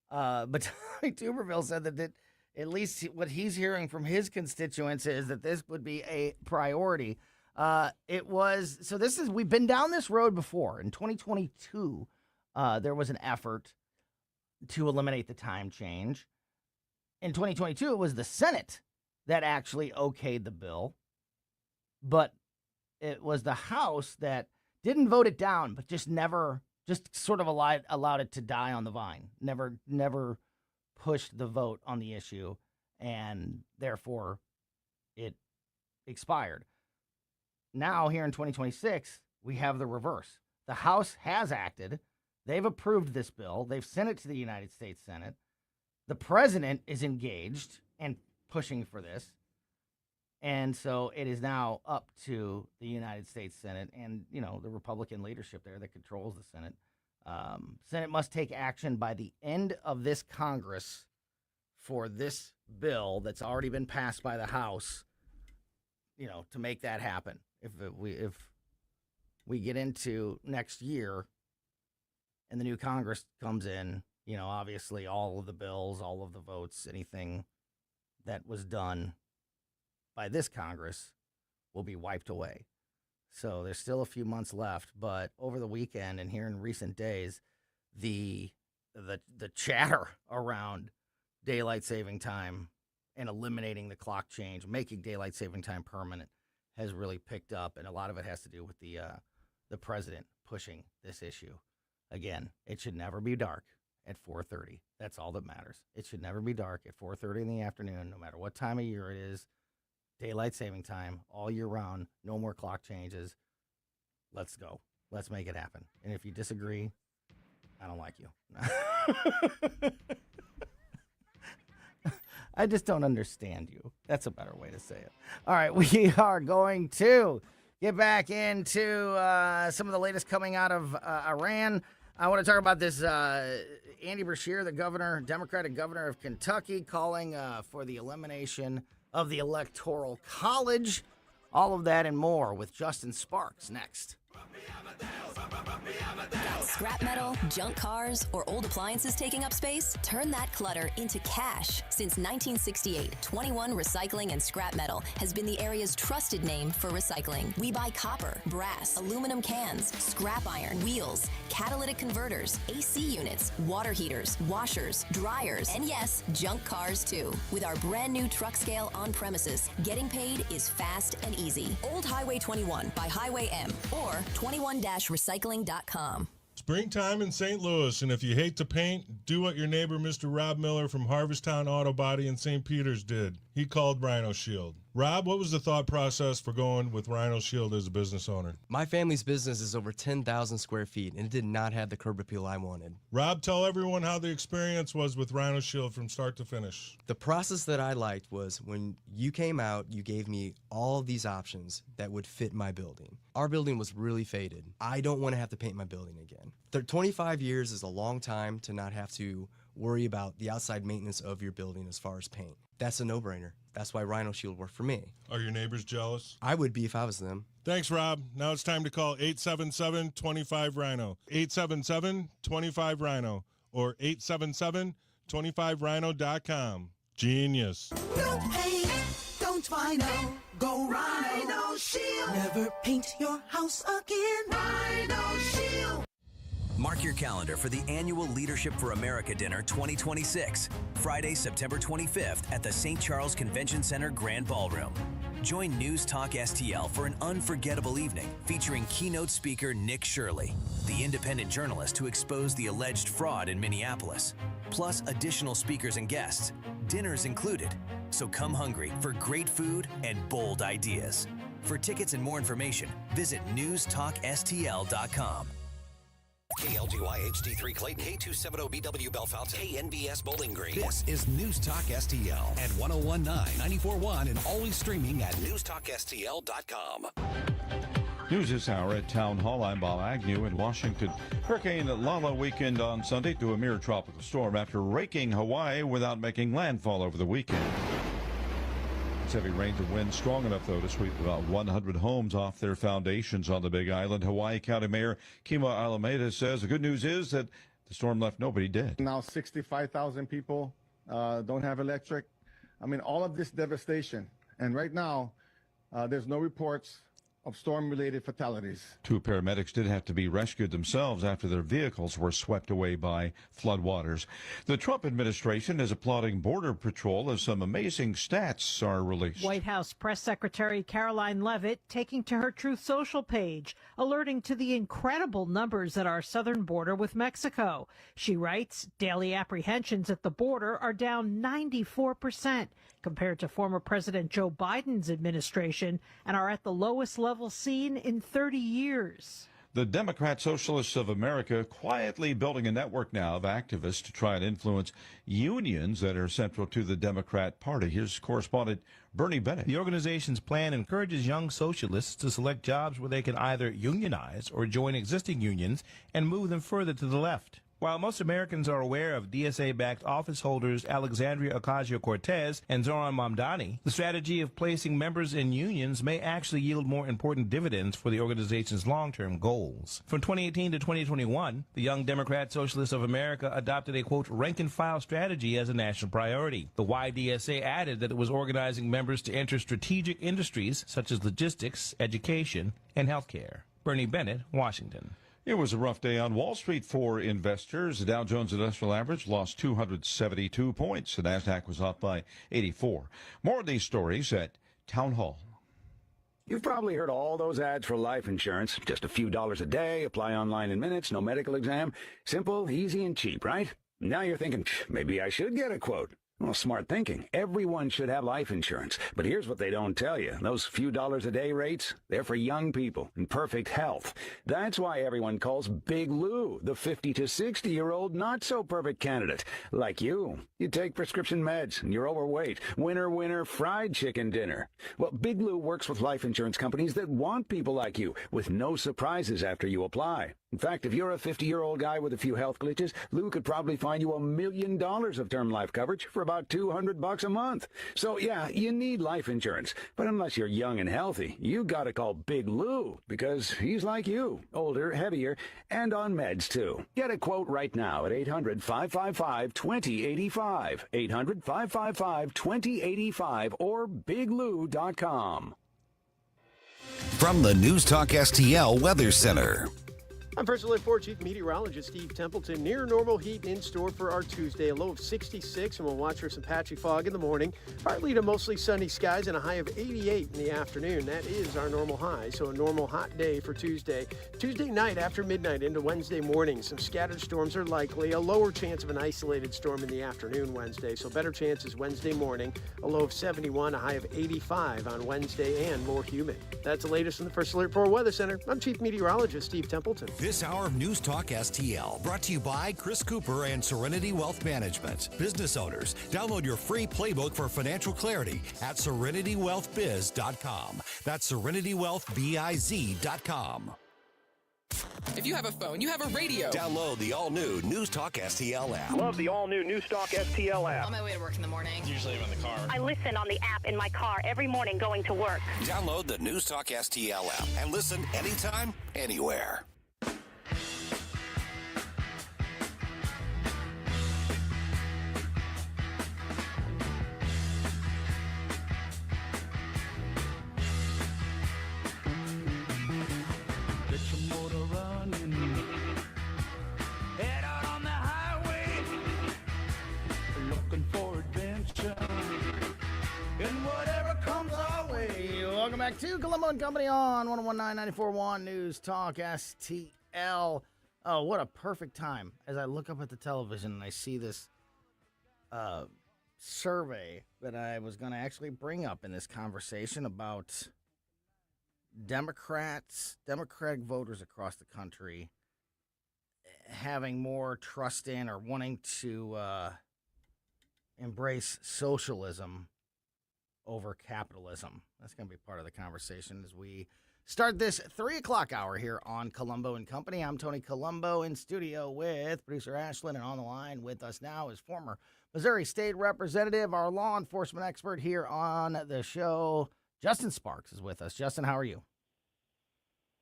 But Tommy Tuberville said that at least what he's hearing from his constituents is that this would be a priority. We've been down this road before. In 2022, there was an effort to eliminate the time change. In 2022, it was the Senate that actually okayed the bill, but it was the House that didn't vote it down, but just sort of allowed it to die on the vine. Never pushed the vote on the issue, and therefore it expired. Now, here in 2026, we have the reverse. The House has acted. They've approved this bill. They've sent it to the United States Senate. The president is engaged and pushing for this. And so it is now up to the United States Senate and, the Republican leadership there that controls the Senate. Senate must take action by the end of this Congress for this bill that's already been passed by the House, to make that happen. If we get into next year and the new Congress comes in, obviously all of the bills, all of the votes, anything that was done by this Congress will be wiped away. So there's still a few months left, but over the weekend and here in recent days, the chatter around daylight saving time and eliminating the clock change, making daylight saving time permanent, has really picked up, and a lot of it has to do with the president pushing this issue. Again, it should never be dark at 4:30. That's all that matters. It should never be dark at 4:30 in the afternoon, no matter what time of year it is. Daylight saving time all year round. No more clock changes. Let's go. Let's make it happen. And if you disagree, I don't like you. I just don't understand you. That's a better way to say it. All right, we are going to get back into some of the latest coming out of Iran. I want to talk about this Andy Beshear, the governor, Democratic governor of Kentucky, calling for the elimination of the Electoral College. All of that and more with Justin Sparks next. Got scrap metal, junk cars, or old appliances taking up space? Turn that clutter into cash. Since 1968, 21 Recycling and Scrap Metal has been the area's trusted name for recycling. We buy copper, brass, aluminum cans, scrap iron, wheels, catalytic converters, AC units, water heaters, washers, dryers, and yes, junk cars too. With our brand new truck scale on premises, getting paid is fast and easy. Old Highway 21 by Highway M or 21-recycling.com. Springtime in St. Louis, and if you hate to paint, do what your neighbor Mr. Rob Miller from Harvesttown Auto Body in St. Peters did. He called Rhino Shield. Rob, what was the thought process for going with Rhino Shield as a business owner? My family's business is over 10,000 square feet, and it did not have the curb appeal I wanted. Rob, tell everyone how the experience was with Rhino Shield from start to finish. The process that I liked was when you came out, you gave me all of these options that would fit my building. Our building was really faded. I don't want to have to paint my building again. 25 years is a long time to not have to worry about the outside maintenance of your building as far as paint. That's a no-brainer. That's why Rhino Shield worked for me. Are your neighbors jealous? I would be if I was them. Thanks, Rob. Now it's time to call 877-25-RHINO. 877-25-RHINO or 877-25rhino.com. Genius. No paint, don't Rhino. Go Rhino Shield. Never paint your house again. Rhino Shield. Mark your calendar for the annual Leadership for America Dinner 2026, Friday, September 25th at the St. Charles Convention Center Grand Ballroom. Join News Talk STL for an unforgettable evening featuring keynote speaker Nick Shirley, the independent journalist who exposed the alleged fraud in Minneapolis, plus additional speakers and guests. Dinner's included, so come hungry for great food and bold ideas. For tickets and more information, visit newstalkstl.com. KLGY HD3 Clayton, K270BW Bellefonte, KNBS Bowling Green. This is News Talk STL at 1019, 94.1, and always streaming at newstalkstl.com. News this hour at Town Hall. I'm Bob Agnew in Washington. Hurricane Lala weakened on Sunday to a mere tropical storm after raking Hawaii without making landfall over the weekend. Heavy rains and winds strong enough, though, to sweep about 100 homes off their foundations on the Big Island. Hawaii County Mayor Kima Alameda says the good news is that the storm left nobody dead. Now 65,000 people don't have electric. I mean, all of this devastation. And right now, there's no reports of storm-related fatalities. 2 paramedics did have to be rescued themselves after their vehicles were swept away by floodwaters. The Trump administration is applauding Border Patrol as some amazing stats are released. White House Press Secretary Caroline Leavitt taking to her Truth Social page, alerting to the incredible numbers at our southern border with Mexico. She writes, daily apprehensions at the border are down 94% compared to former President Joe Biden's administration and are at the lowest level seen in 30 years. The Democrat Socialists of America quietly building a network now of activists to try and influence unions that are central to the Democrat Party. Here's correspondent Bernie Bennett. The organization's plan encourages young socialists to select jobs where they can either unionize or join existing unions and move them further to the left. While most Americans are aware of DSA-backed office holders Alexandria Ocasio-Cortez and Zoran Mamdani, the strategy of placing members in unions may actually yield more important dividends for the organization's long-term goals. From 2018 to 2021, the Young Democrat Socialists of America adopted a, quote, rank-and-file strategy as a national priority. The YDSA added that it was organizing members to enter strategic industries such as logistics, education, and healthcare. Bernie Bennett, Washington. It was a rough day on Wall Street for investors. The Dow Jones Industrial Average lost 272 points. The Nasdaq was up by 84. More of these stories at Town Hall. You've probably heard all those ads for life insurance. Just a few dollars a day, apply online in minutes, no medical exam. Simple, easy, and cheap, right? Now you're thinking, maybe I should get a quote. Well, smart thinking. Everyone should have life insurance. But here's what they don't tell you. Those few dollars a day rates, they're for young people in perfect health. That's why everyone calls Big Lou the 50 to 60-year-old not-so-perfect candidate. Like you. You take prescription meds and you're overweight. Winner, winner, fried chicken dinner. Well, Big Lou works with life insurance companies that want people like you with no surprises after you apply. In fact, if you're a 50-year-old guy with a few health glitches, Lou could probably find you $1 million of term life coverage for about $200 a month. So, yeah, you need life insurance. But unless you're young and healthy, you gotta call Big Lou, because he's like you, older, heavier, and on meds, too. Get a quote right now at 800-555-2085, 800-555-2085, or biglou.com. From the News Talk STL Weather Center. I'm First Alert 4 Chief Meteorologist Steve Templeton. Near normal heat in store for our Tuesday. A low of 66, and we'll watch for some patchy fog in the morning. Partly to mostly sunny skies and a high of 88 in the afternoon. That is our normal high, so a normal hot day for Tuesday. Tuesday night after midnight into Wednesday morning, some scattered storms are likely. A lower chance of an isolated storm in the afternoon Wednesday, so better chances Wednesday morning. A low of 71, a high of 85 on Wednesday, and more humid. That's the latest from the First Alert 4 Weather Center. I'm Chief Meteorologist Steve Templeton. This hour of News Talk STL brought to you by Chris Cooper and Serenity Wealth Management. Business owners, download your free playbook for financial clarity at SerenityWealthBiz.com. That's SerenityWealthBiz.com. If you have a phone, you have a radio. Download the all-new News Talk STL app. Love the all-new News Talk STL app. On my way to work in the morning. Usually I'm in the car. I listen on the app in my car every morning going to work. Download the News Talk STL app and listen anytime, anywhere. Welcome back to Colombo Company on 101.9 News Talk STL. Oh, what a perfect time as I look up at the television and I see this survey that I was going to actually bring up in this conversation about Democratic voters across the country having more trust in or wanting to embrace socialism over capitalism. That's going to be part of the conversation as we start this 3 o'clock hour here on Colombo and Company. I'm Tony Colombo in studio with producer Ashlyn, and on the line with us now is former Missouri State Representative, our law enforcement expert here on the show, Justin Sparks is with us. Justin, how are you?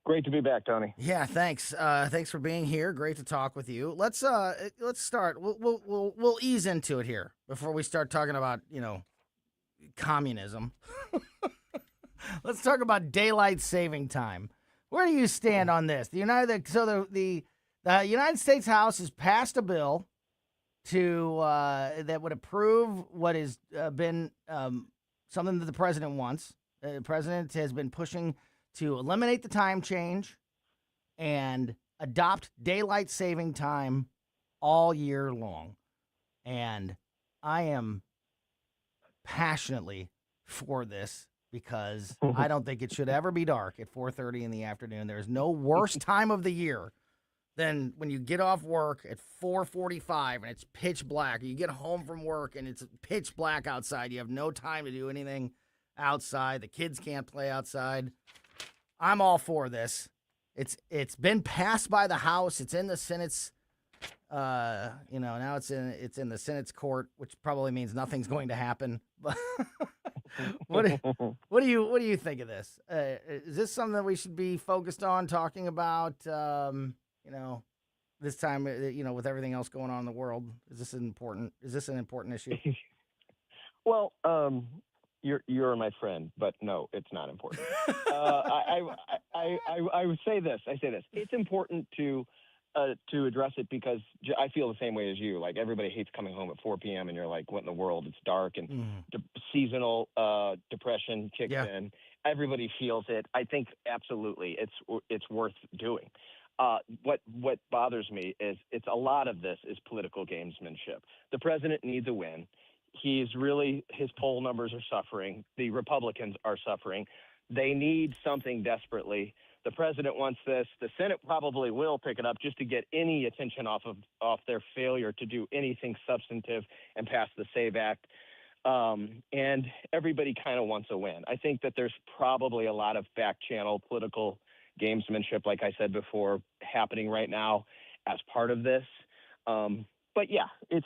Great to be back, Tony. Yeah, thanks. Thanks for being here. Great to talk with you. Let's start. We'll ease into it here before we start talking about, communism. Let's talk about daylight saving time. Where do you stand on this? The United States House has passed a bill to that would approve what has been something that the president wants. The president has been pushing to eliminate the time change and adopt daylight saving time all year long. And I am passionately for this because I don't think it should ever be dark at 4:30 in the afternoon. There's no worse time of the year than when you get off work at 4:45 and it's pitch black. You get home from work and it's pitch black outside. You have no time to do anything outside. The kids can't play outside. I'm all for this. It's been passed by the House. It's in the Senate's now it's in the Senate's court, which probably means nothing's going to happen. But what do you think of this? Is this something that we should be focused on talking about? This time, with everything else going on in the world, is this an important issue? Well, you're my friend, but no, it's not important. I would say this. It's important to address it because I feel the same way as you. Like, everybody hates coming home at 4 p.m. and you're like, what in the world? It's dark, and seasonal depression kicks in. Everybody feels it. I think absolutely it's worth doing. What bothers me is a lot of this is political gamesmanship. The president needs a win. His poll numbers are suffering. The Republicans are suffering. They need something desperately. The president wants this. The Senate probably will pick it up just to get any attention off their failure to do anything substantive and pass the SAVE Act. And everybody kind of wants a win. I think that there's probably a lot of back channel political gamesmanship, like I said before, happening right now as part of this. But yeah, it's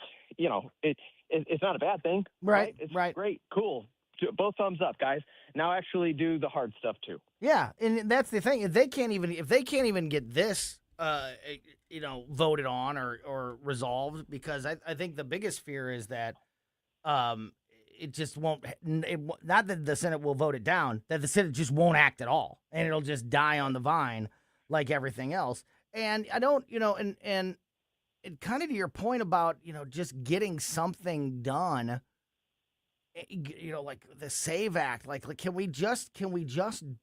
not a bad thing, right? It's great, cool. Both thumbs up, guys. Now actually do the hard stuff too. Yeah, and that's the thing. If they can't even get this, voted on or resolved, because I think the biggest fear is that, it just won't. Not that the Senate will vote it down, that the Senate just won't act at all, and it'll just die on the vine like everything else. And I don't, and kind of to your point about just getting something done. Like the SAVE Act, like can we just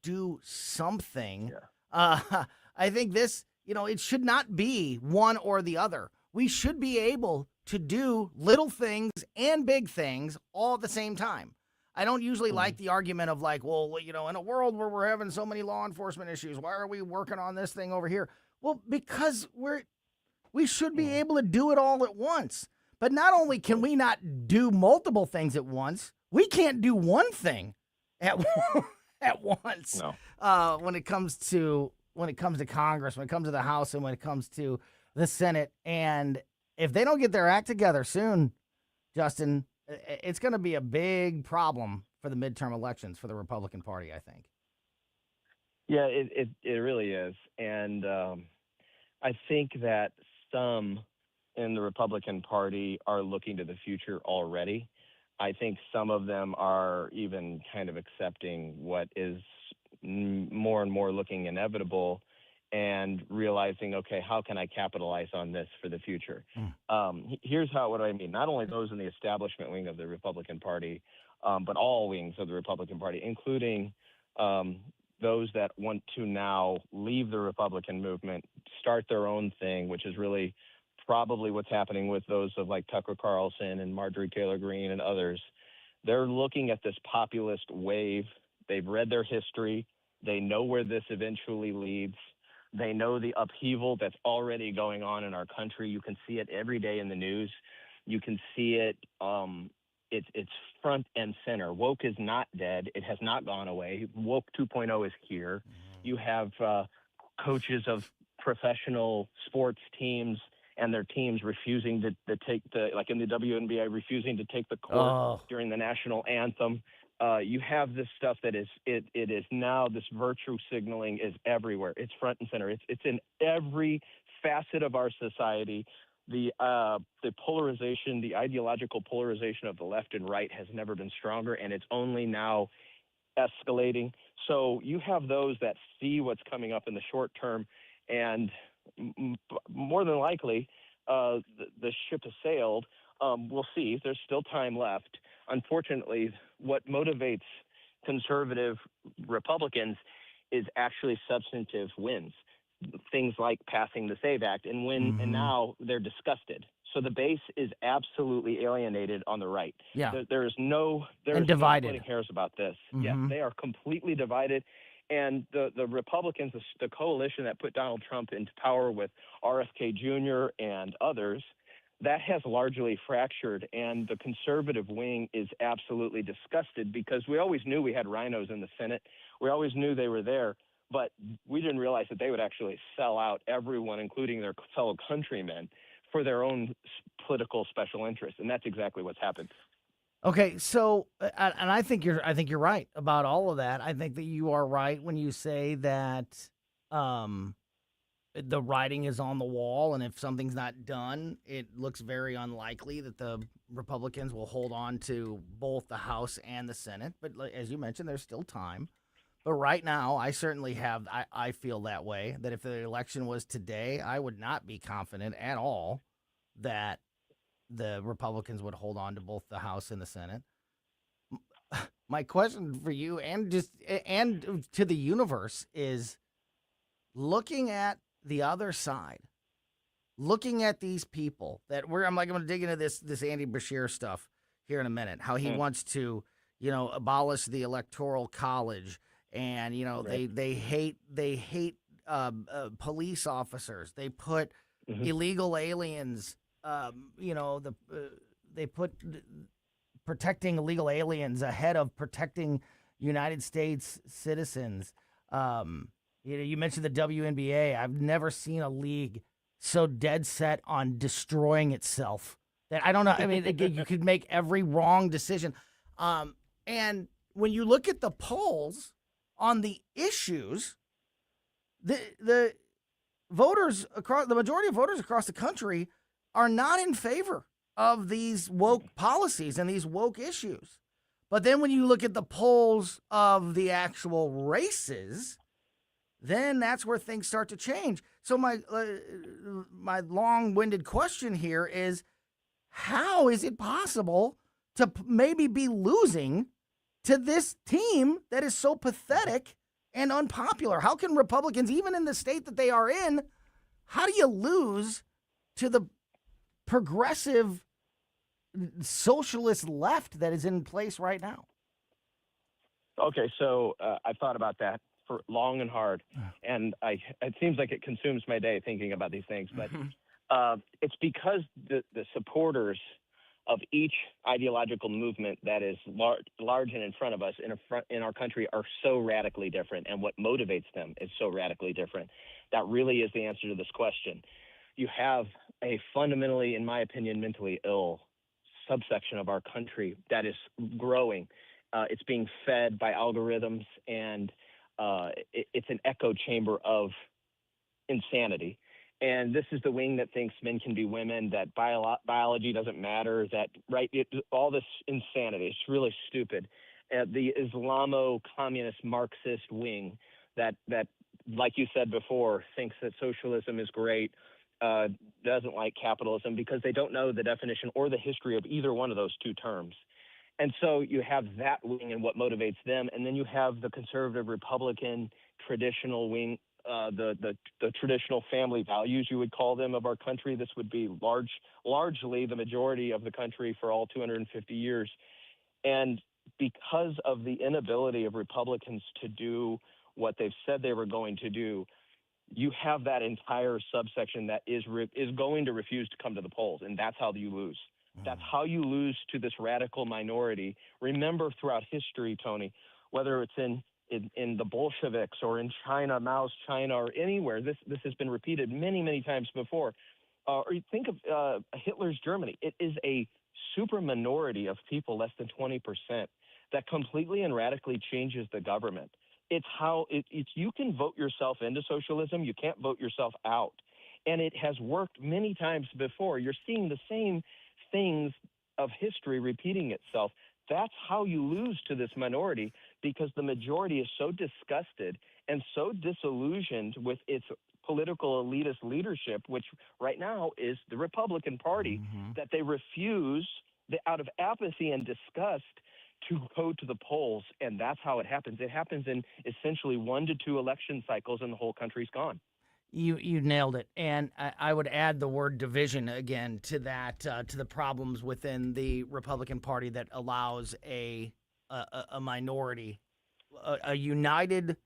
do something? Yeah. I think this, it should not be one or the other. We should be able to do little things and big things all at the same time. I don't usually like the argument of like, well, in a world where we're having so many law enforcement issues, why are we working on this thing over here? Well, because we should be able to do it all at once. But not only can we not do multiple things at once, we can't do one thing at once. No. When it comes to Congress, when it comes to the House, and when it comes to the Senate, and if they don't get their act together soon, Justin, it's going to be a big problem for the midterm elections for the Republican Party, I think. Yeah, it really is, and I think that some in the Republican Party are looking to the future already. I think some of them are even kind of accepting what is more and more looking inevitable and realizing, okay, how can I capitalize on this for the future? Here's what I mean. Not only those in the establishment wing of the Republican Party, but all wings of the Republican Party, including those that want to now leave the Republican movement, start their own thing, which is really probably what's happening with those of like Tucker Carlson and Marjorie Taylor Greene and others. They're looking at this populist wave. They've read their history. They know where this eventually leads. They know the upheaval that's already going on in our country. You can see it every day in the news. You can see it. It's front and center. Woke is not dead. It has not gone away. Woke 2.0 is here. You have coaches of professional sports teams and their teams refusing to take like in the WNBA, refusing to take the court during the national anthem. You have this stuff that is now this virtue signaling is everywhere. It's front and center. It's in every facet of our society. The polarization, the ideological polarization of the left and right has never been stronger, and it's only now escalating. So you have those that see what's coming up in the short term, and more than likely, the ship has sailed. We'll see. There's still time left. Unfortunately, what motivates conservative Republicans is actually substantive wins. Things like passing the SAVE Act, and now they're disgusted. So the base is absolutely alienated on the right. Yeah. There's no divided. splitting hairs about this. Mhm. Yes, they are completely divided. And the Republicans, the coalition that put Donald Trump into power with RFK Jr. and others, that has largely fractured. And the conservative wing is absolutely disgusted because we always knew we had rhinos in the Senate. We always knew they were there. But we didn't realize that they would actually sell out everyone, including their fellow countrymen, for their own political special interests, and that's exactly what's happened. Okay, so and I think you're right about all of that. I think that you are right when you say that the writing is on the wall, and if something's not done, it looks very unlikely that the Republicans will hold on to both the House and the Senate. But as you mentioned, there's still time. But right now, I certainly I feel that way, that if the election was today, I would not be confident at all that the Republicans would hold on to both the House and the Senate. My question for you and to the universe is, looking at the other side, looking at these people that I'm going to dig into this Andy Beshear stuff here in a minute, how he wants to, abolish the Electoral College. And, right. they hate police officers. They put illegal aliens, they put protecting illegal aliens ahead of protecting United States citizens. You mentioned the WNBA. I've never seen a league so dead set on destroying itself that I don't know. I mean, you could make every wrong decision. And when you look at the polls on the issues, the majority of voters across the country are not in favor of these woke policies and these woke issues. But then when you look at the polls of the actual races, then that's where things start to change. So my long-winded question here is, how is it possible to maybe be losing to this team that is so pathetic and unpopular? How can Republicans, even in the state that they are in, how do you lose to the progressive socialist left that is in place right now? Okay, so I've thought about that for long and hard, and it seems like it consumes my day thinking about these things. But it's because the supporters of each ideological movement that is large and in front of us in our country are so radically different, and what motivates them is so radically different. That really is the answer to this question. You have a fundamentally, in my opinion, mentally ill subsection of our country that is growing. It's being fed by algorithms, and it's an echo chamber of insanity. And this is the wing that thinks men can be women, that biology doesn't matter, that all this insanity. It's really stupid. The Islamo-communist Marxist wing that, like you said before, thinks that socialism is great, doesn't like capitalism because they don't know the definition or the history of either one of those two terms. And so you have that wing and what motivates them, and then you have the conservative Republican traditional wing, the traditional family values, you would call them, of our country. This would be largely the majority of the country for all 250 years. And because of the inability of Republicans to do what they've said they were going to do, you have that entire subsection that is going to refuse to come to the polls, and that's how you lose. That's how you lose to this radical minority. Remember, throughout history, Tony, whether it's in the Bolsheviks or in China, Mao's China, or anywhere, this has been repeated many, many times before. Or you think of Hitler's Germany. It is a super minority of people, less than 20%, that completely and radically changes the government. It's how you can vote yourself into socialism. You can't vote yourself out. And it has worked many times before. You're seeing the same things of history repeating itself. That's how you lose to this minority, because the majority is so disgusted and so disillusioned with its political elitist leadership, which right now is the Republican Party, that they refuse, out of apathy and disgust, to go to the polls. And that's how it happens. It happens in essentially 1 to 2 election cycles, and the whole country's gone. You nailed it, and I would add the word division again to that, to the problems within the Republican Party that allows a minority, a united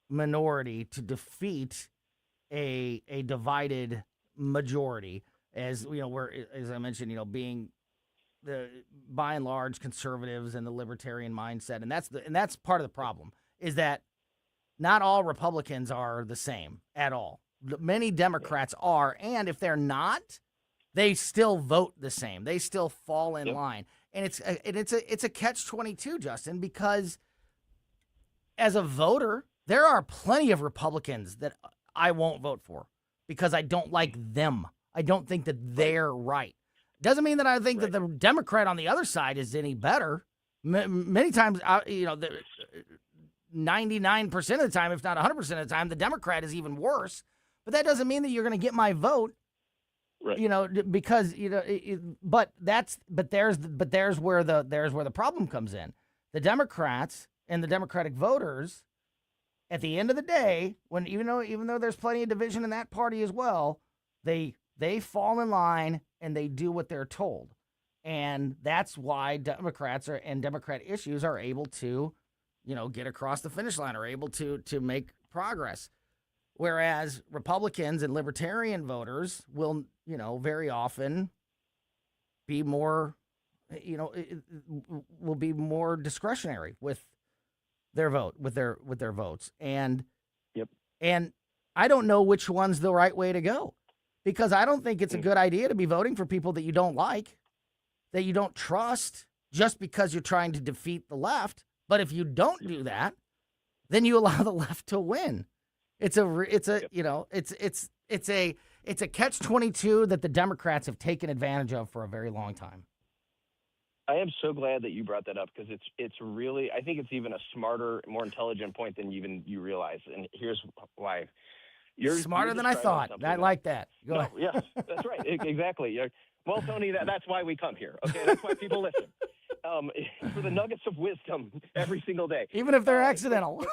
minority to defeat a divided majority. As you know, where, as I mentioned, being the by and large conservatives and the libertarian mindset, and that's part of the problem is that not all Republicans are the same at all. Many Democrats are, and if they're not, they still vote the same. They still fall in line, and it's a catch-22, Justin, because as a voter, there are plenty of Republicans that I won't vote for because I don't like them. I don't think that they're right. Doesn't mean that I think that the Democrat on the other side is any better. Many times, 99% of the time, if not 100% of the time, the Democrat is even worse. But that doesn't mean that you're going to get my vote, because but there's where the problem comes in. The Democrats and the Democratic voters, at the end of the day, when even though there's plenty of division in that party as well, they fall in line and they do what they're told, and that's why Democrats and Democrat issues are able to get across the finish line, are able to make progress. Whereas Republicans and libertarian voters will, very often be more, will be more discretionary with their vote, with their votes. And I don't know which one's the right way to go, because I don't think it's a good idea to be voting for people that you don't like, that you don't trust, just because you're trying to defeat the left. But if you don't do that, then you allow the left to win. It's a catch-22 that the Democrats have taken advantage of for a very long time. I am so glad that you brought that up, because it's really, I think it's even a smarter, more intelligent point than even you realize. And here's why. You're smarter than I thought. I like that. Go ahead. Yeah, that's right. Exactly. Well, Tony, that's why we come here. Okay, that's why people listen. For the nuggets of wisdom every single day, even if they're accidental.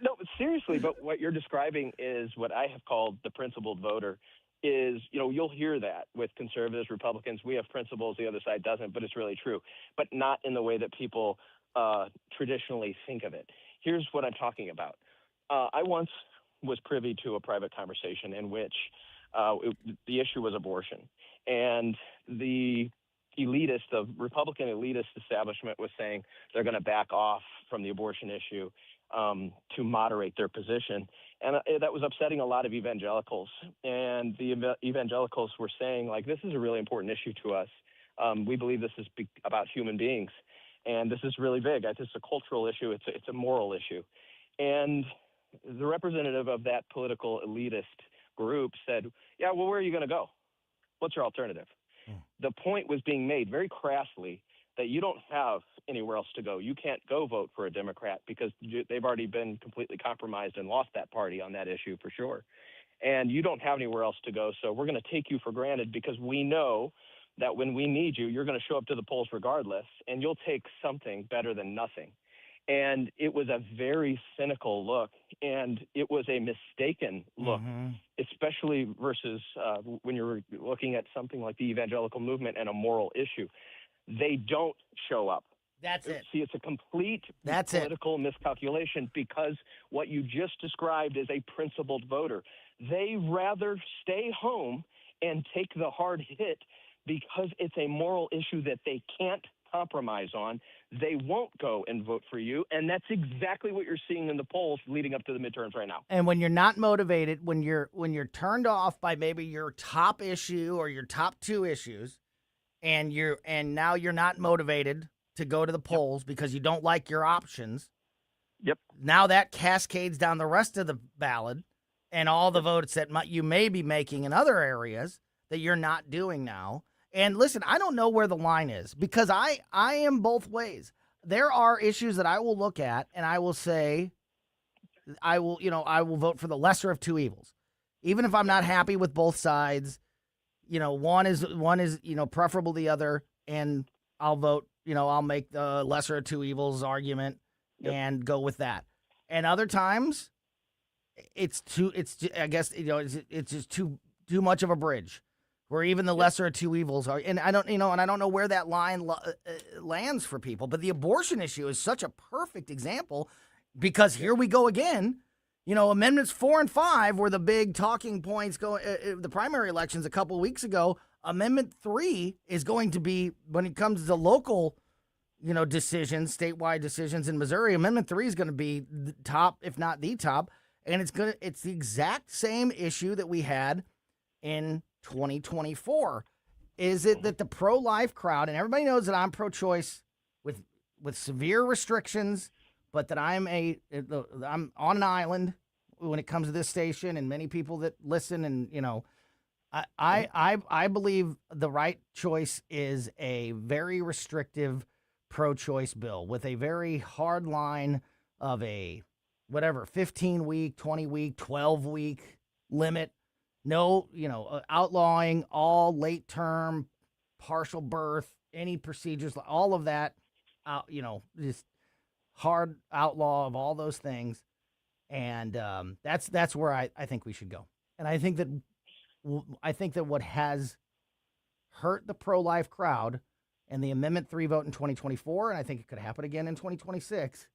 No, but seriously. But what you're describing is what I have called the principled voter. Is, you'll hear that with conservatives, Republicans. We have principles, the other side doesn't, but it's really true. But not in the way that people traditionally think of it. Here's what I'm talking about. I once was privy to a private conversation in which the issue was abortion. And the Republican elitist establishment was saying they're going to back off from the abortion issue to moderate their position. And that was upsetting a lot of evangelicals. And the evangelicals were saying, this is a really important issue to us. We believe this is about human beings. And this is really big. It's a cultural issue. It's a moral issue. And the representative of that political elitist group said, yeah, well, where are you going to go? What's your alternative? The point was being made very crassly that you don't have anywhere else to go. You can't go vote for a Democrat because they've already been completely compromised and lost that party on that issue for sure. And you don't have anywhere else to go, so we're going to take you for granted because we know that when we need you, you're going to show up to the polls regardless, and you'll take something better than nothing. And it was a very cynical look, and it was a mistaken look, especially versus when you're looking at something like the evangelical movement and a moral issue. They don't show up. That's it. See, it's a complete political miscalculation, because what you just described is a principled voter. They rather stay home and take the hard hit because it's a moral issue that they can't compromise on. They won't go and vote for you, and that's exactly what you're seeing in the polls leading up to the midterms right now. And when you're not motivated, when you're turned off by maybe your top issue or your top two issues, and now you're not motivated to go to the polls because you don't like your options. Yep. Now that cascades down the rest of the ballot and all the votes that you may be making in other areas that you're not doing now. And listen, I don't know where the line is, because I am both ways. There are issues that I will look at and I will say, I will vote for the lesser of two evils. Even if I'm not happy with both sides, one is preferable to the other, and I'll vote, I'll make the lesser of two evils argument and go with that. And other times I guess, it's just too much of a bridge where even the lesser of two evils are. And I don't know where that line lands for people. But the abortion issue is such a perfect example because here we go again. Amendments 4 and 5 were the big talking points going the primary elections a couple of weeks ago. Amendment 3 is going to be, when it comes to local, decisions, statewide decisions in Missouri, Amendment 3 is going to be the top, if not the top. And it's the exact same issue that we had in 2024. Is it that the pro-life crowd, and everybody knows that I'm pro-choice with severe restrictions, but that I'm on an island when it comes to this station, and many people that listen, and I believe the right choice is a very restrictive pro-choice bill with a very hard line of a 15-week, 20-week, 12-week limit. No, outlawing all late-term, partial birth, any procedures, all of that, just hard outlaw of all those things. And that's where I think we should go. And I think that what has hurt the pro-life crowd and the Amendment 3 vote in 2024, and I think it could happen again in 2026,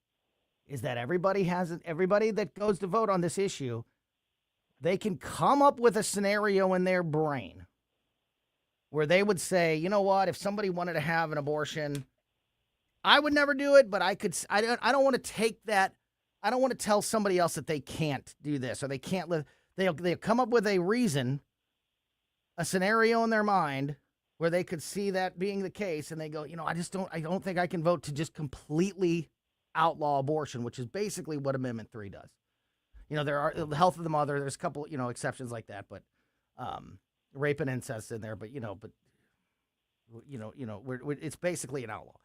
is that everybody that goes to vote on this issue, they can come up with a scenario in their brain where they would say, you know what, if somebody wanted to have an abortion, I would never do it, but I don't want to take that. I don't want to tell somebody else that they can't do this or they can't live. They'll come up with a reason, a scenario in their mind where they could see that being the case, and they go, I don't think I can vote to just completely outlaw abortion, which is basically what Amendment 3 does. There are the health of the mother. There's a couple, exceptions like that, but rape and incest in there. But it's basically an outlaw.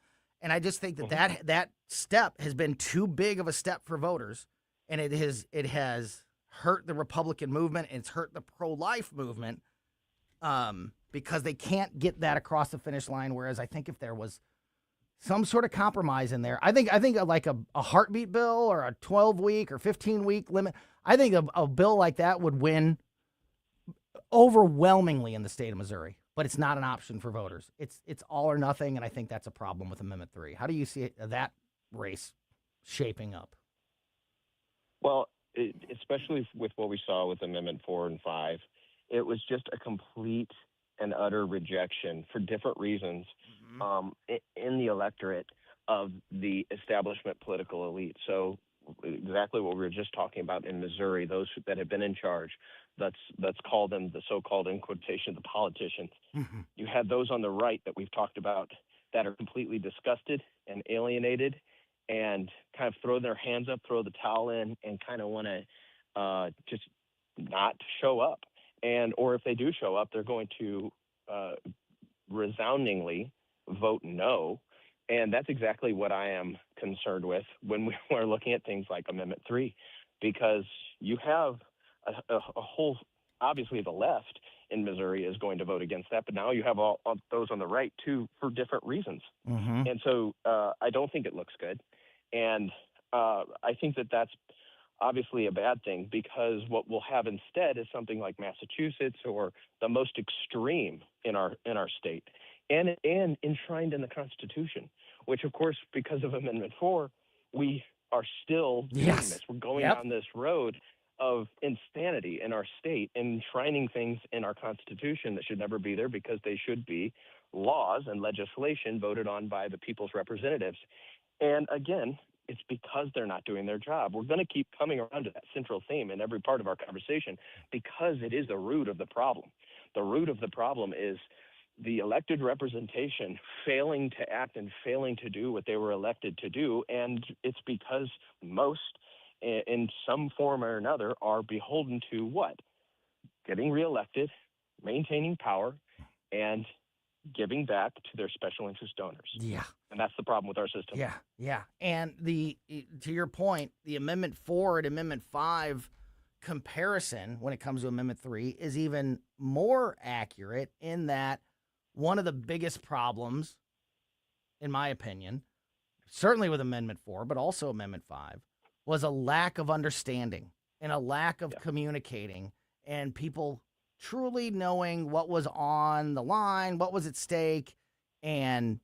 And I just think that step has been too big of a step for voters, and it has hurt the Republican movement. And it's hurt the pro-life movement because they can't get that across the finish line. Whereas I think if there was some sort of compromise in there, I think like a heartbeat bill or a 12-week or 15-week limit, I think a bill like that would win overwhelmingly in the state of Missouri. But it's not an option for voters. It's all or nothing, and I think that's a problem with Amendment 3. How do you see that race shaping up? Well, especially with what we saw with Amendment 4 and 5, it was just a complete and utter rejection for different reasons in the electorate of the establishment political elite. So exactly what we were just talking about in Missouri, those that have been in charge, let's call them the so-called, in quotation, the politicians. Mm-hmm. You had those on the right that we've talked about that are completely disgusted and alienated and kind of throw their hands up, throw the towel in, and kind of want to just not show up. Or if they do show up, they're going to resoundingly vote no. And that's exactly what I am concerned with when we're looking at things like Amendment 3, because you have a whole, obviously the left in Missouri is going to vote against that, but now you have all those on the right too for different reasons. Mm-hmm. And so I don't think it looks good. And I think that that's obviously a bad thing, because what we'll have instead is something like Massachusetts, or the most extreme in our state, and enshrined in the Constitution, which of course, because of Amendment 4, we are still doing this. We're going down this road of insanity in our state, enshrining things in our Constitution that should never be there, because they should be laws and legislation voted on by the people's representatives. And again, it's because they're not doing their job. We're going to keep coming around to that central theme in every part of our conversation, because it is the root of the problem. The root of the problem is the elected representation failing to act and failing to do what they were elected to do. And it's because most, in some form or another, are beholden to what? Getting reelected, maintaining power, and giving back to their special interest donors. Yeah. And that's the problem with our system. Yeah, yeah. And to your point, the Amendment 4 and Amendment 5 comparison when it comes to Amendment 3 is even more accurate, in that one of the biggest problems, in my opinion, certainly with Amendment 4, but also Amendment 5, was a lack of understanding and a lack of communicating and people truly knowing what was on the line, what was at stake, and,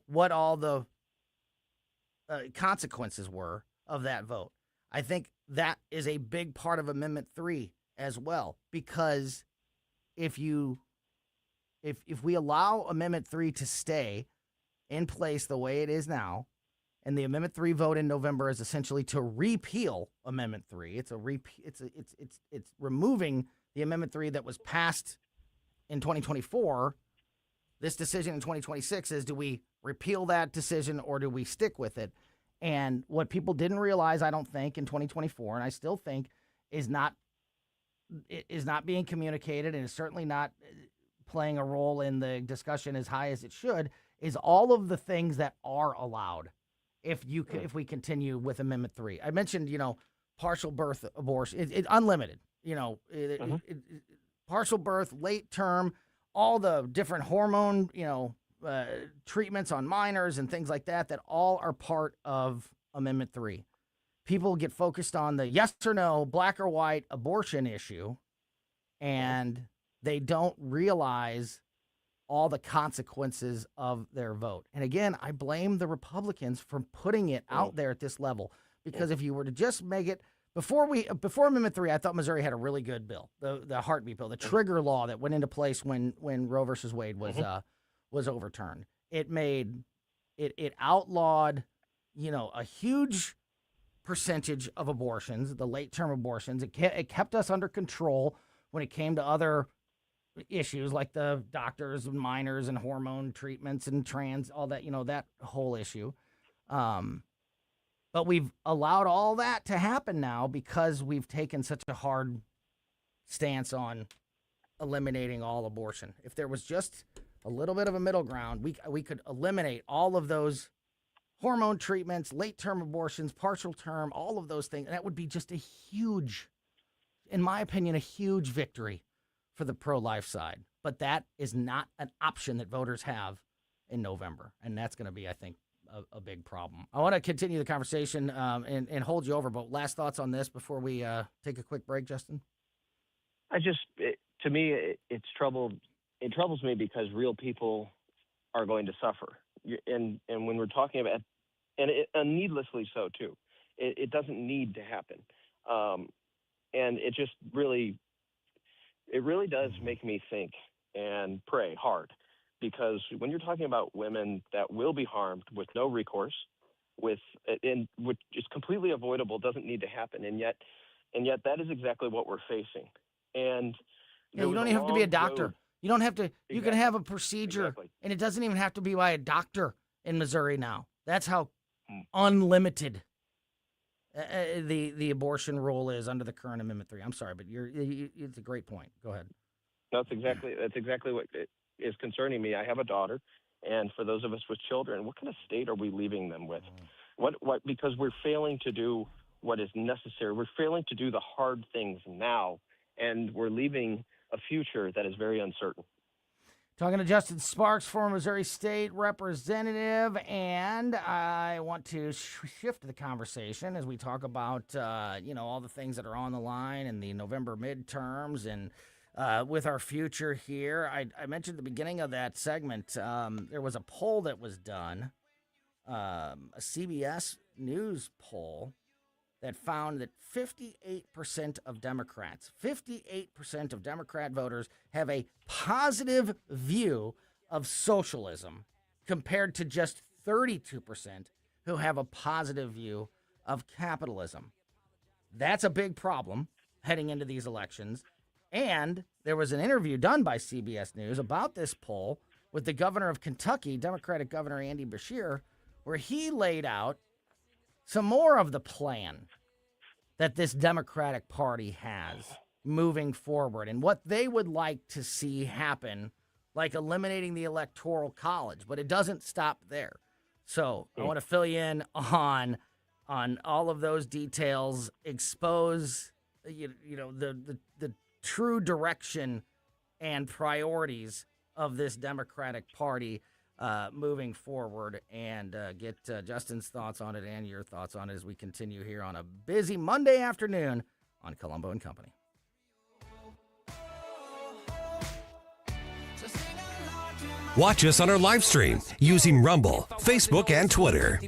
what all the consequences were of that vote. I think that is a big part of Amendment 3 as well, because if we allow Amendment 3 to stay in place the way it is now, and the Amendment 3 vote in November is essentially to repeal Amendment 3. It's removing the Amendment 3 that was passed in 2024. This decision in 2026 is, do we repeal that decision or do we stick with it? And what people didn't realize, I don't think, in 2024, and I still think, is not being communicated, and is certainly not playing a role in the discussion as high as it should, is all of the things that are allowed if we continue with Amendment 3. I mentioned, partial birth abortion, it's unlimited, partial birth, late term, all the different hormone, treatments on minors and things like that all are part of Amendment 3. People get focused on the yes or no, black or white abortion issue, and they don't realize all the consequences of their vote. And again, I blame the Republicans for putting it out there at this level, because if you were to just make it before Amendment 3, I thought Missouri had a really good bill, the heartbeat bill, the trigger law that went into place when Roe versus Wade was overturned. It outlawed, a huge percentage of abortions, the late term abortions. It kept us under control when it came to other issues like the doctors and minors and hormone treatments and trans, all that, that whole issue. But we've allowed all that to happen now because we've taken such a hard stance on eliminating all abortion. If there was just a little bit of a middle ground, we could eliminate all of those hormone treatments, late-term abortions, partial term, all of those things. That would be just a huge, in my opinion, a huge victory for the pro-life side. But that is not an option that voters have in November, and that's going to be, I think, a big problem. I want to continue the conversation and hold you over, but last thoughts on this before we take a quick break, Justin? To me, it troubles me because real people are going to suffer. And when we're talking about, and needlessly so too, it doesn't need to happen. And it just really does make me think and pray hard, because when you're talking about women that will be harmed with no recourse, which is completely avoidable, doesn't need to happen, and yet that is exactly what we're facing. And you don't even have to be a doctor. You don't have to. Exactly. You can have a procedure, and it doesn't even have to be by a doctor in Missouri now. That's how unlimited the abortion rule is under the current Amendment 3. I'm sorry, but it's a great point. Go ahead. That's exactly what is concerning me. I have a daughter, and for those of us with children, what kind of state are we leaving them with? What? Because we're failing to do what is necessary. We're failing to do the hard things now, and we're leaving a future that is very uncertain. Talking to Justin Sparks, former Missouri State Representative, and I want to shift the conversation as we talk about, all the things that are on the line in the November midterms and with our future here. I mentioned at the beginning of that segment, there was a poll that was done, a CBS News poll, that found that 58% of Democrats, 58% of Democrat voters have a positive view of socialism compared to just 32% who have a positive view of capitalism. That's a big problem heading into these elections. And there was an interview done by CBS News about this poll with the governor of Kentucky, Democratic Governor Andy Beshear, where he laid out some more of the plan that this Democratic Party has moving forward and what they would like to see happen, like eliminating the Electoral College. But it doesn't stop there. So I want to fill you in on all of those details, expose the true direction and priorities of this Democratic Party moving forward, and get Justin's thoughts on it and your thoughts on it as we continue here on a busy Monday afternoon on Colombo and Company. Watch us on our live stream using Rumble, Facebook, and Twitter.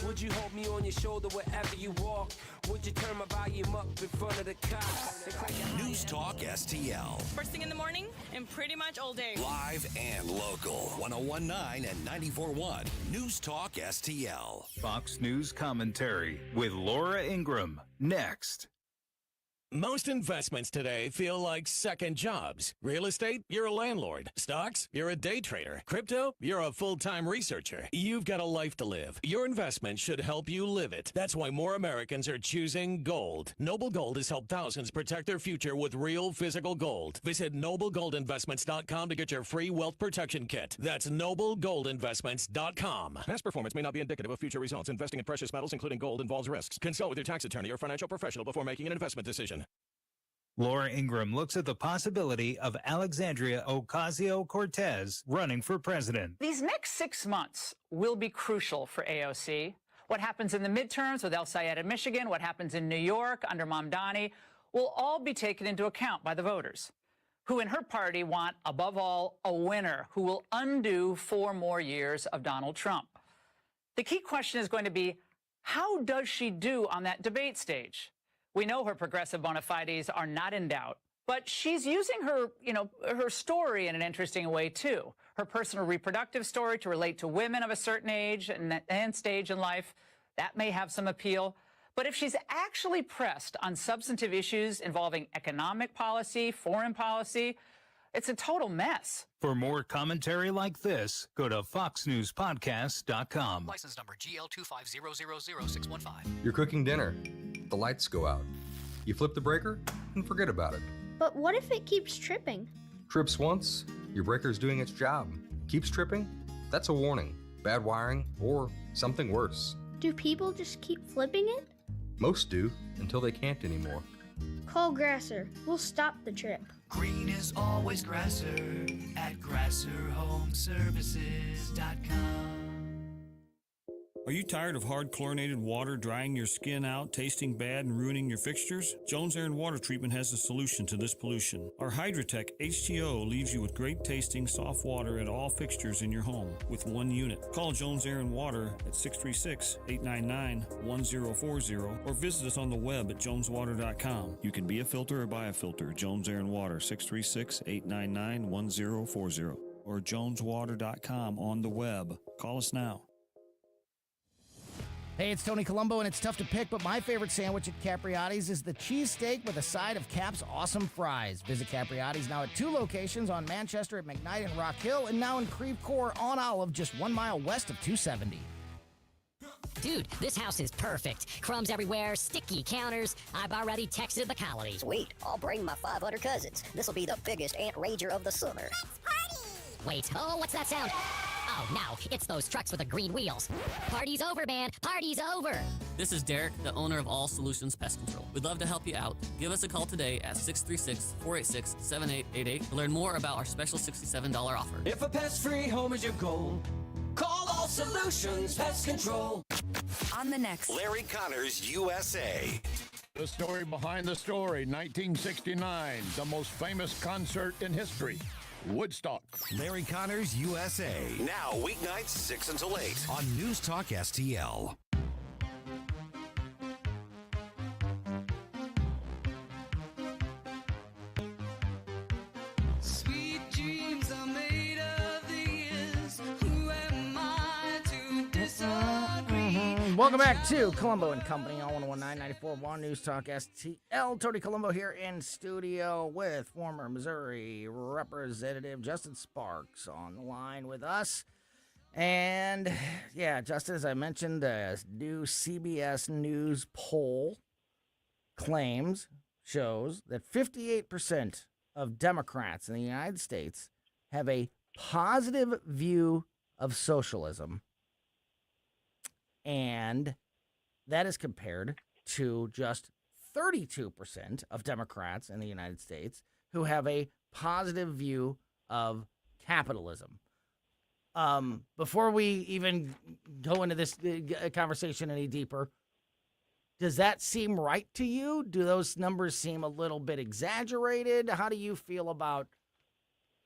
Would you hold me on your shoulder wherever you walk? Would you turn my volume up in front of the cops? News Talk STL. First thing in the morning and pretty much all day. Live and local. 1019 and 94.1. News Talk STL. Fox News commentary with Laura Ingraham. Next. Most investments today feel like second jobs. Real estate, you're a landlord. Stocks, you're a day trader. Crypto, you're a full-time researcher. You've got a life to live. Your investment should help you live it. That's why more Americans are choosing gold. Noble Gold has helped thousands protect their future with real physical gold. Visit noblegoldinvestments.com to get your free wealth protection kit. That's noblegoldinvestments.com. Past performance may not be indicative of future results. Investing in precious metals, including gold, involves risks. Consult with your tax attorney or financial professional before making an investment decision. Laura Ingraham looks at the possibility of Alexandria Ocasio-Cortez running for president. These next 6 months will be crucial for AOC. What happens in the midterms with El Sayed in Michigan, what happens in New York under Mamdani, will all be taken into account by the voters, who in her party want, above all, a winner who will undo 4 more years of Donald Trump. The key question is going to be, how does she do on that debate stage? We know her progressive bona fides are not in doubt, but she's using her, her story in an interesting way, too. Her personal reproductive story to relate to women of a certain age and stage in life, that may have some appeal. But if she's actually pressed on substantive issues involving economic policy, foreign policy, it's a total mess. For more commentary like this, go to foxnewspodcast.com. License number GL250000615. You're cooking dinner. The lights go out. You flip the breaker and forget about it. But what if it keeps tripping? Trips once, your breaker's doing its job. Keeps tripping? That's a warning. Bad wiring or something worse. Do people just keep flipping it? Most do, until they can't anymore. Call Grasser. We'll stop the trip. Green is always Grasser at GrasserHomeservices.com. Are you tired of hard chlorinated water drying your skin out, tasting bad, and ruining your fixtures? Jones Air and Water Treatment has a solution to this pollution. Our Hydratech H2O leaves you with great tasting soft water at all fixtures in your home with one unit. Call Jones Air and Water at 636-899-1040 or visit us on the web at joneswater.com. You can be a filter or buy a filter. Jones Air and Water, 636-899-1040 or joneswater.com on the web. Call us now. Hey, it's Tony Colombo, and it's tough to pick, but my favorite sandwich at Capriotti's is the cheesesteak with a side of Cap's awesome fries. Visit Capriotti's now at 2 locations on Manchester at McKnight and Rock Hill, and now in Creve Coeur on Olive, just 1 mile west of 270. Dude, this house is perfect. Crumbs everywhere, sticky counters. I've already texted the colony. Sweet, I'll bring my 500 cousins. This'll be the biggest ant rager of the summer. Let's party! Wait, what's that sound? Oh, no, it's those trucks with the green wheels. Party's over, man. Party's over. This is Derek, the owner of All Solutions Pest Control. We'd love to help you out. Give us a call today at 636-486-7888 to learn more about our special $67 offer. If a pest-free home is your goal, call All Solutions Pest Control. On the next Larry Connors USA. The story behind the story, 1969, the most famous concert in history. Woodstock. Larry Connors USA. Now weeknights 6 until 8 on News Talk STL. Sweet dreams are made of these. Who am I to disagree? Welcome back to Colombo and Company on 1019-94.1 News Talk STL. Tony Colombo here in studio with former Missouri Representative Justin Sparks on the line with us. And, yeah, Justin, as I mentioned, the new CBS News poll shows that 58% of Democrats in the United States have a positive view of socialism. And that is compared to just 32% of Democrats in the United States who have a positive view of capitalism. Before we even go into this conversation any deeper, Does that seem right to you? Do those numbers seem a little bit exaggerated? How do you feel about,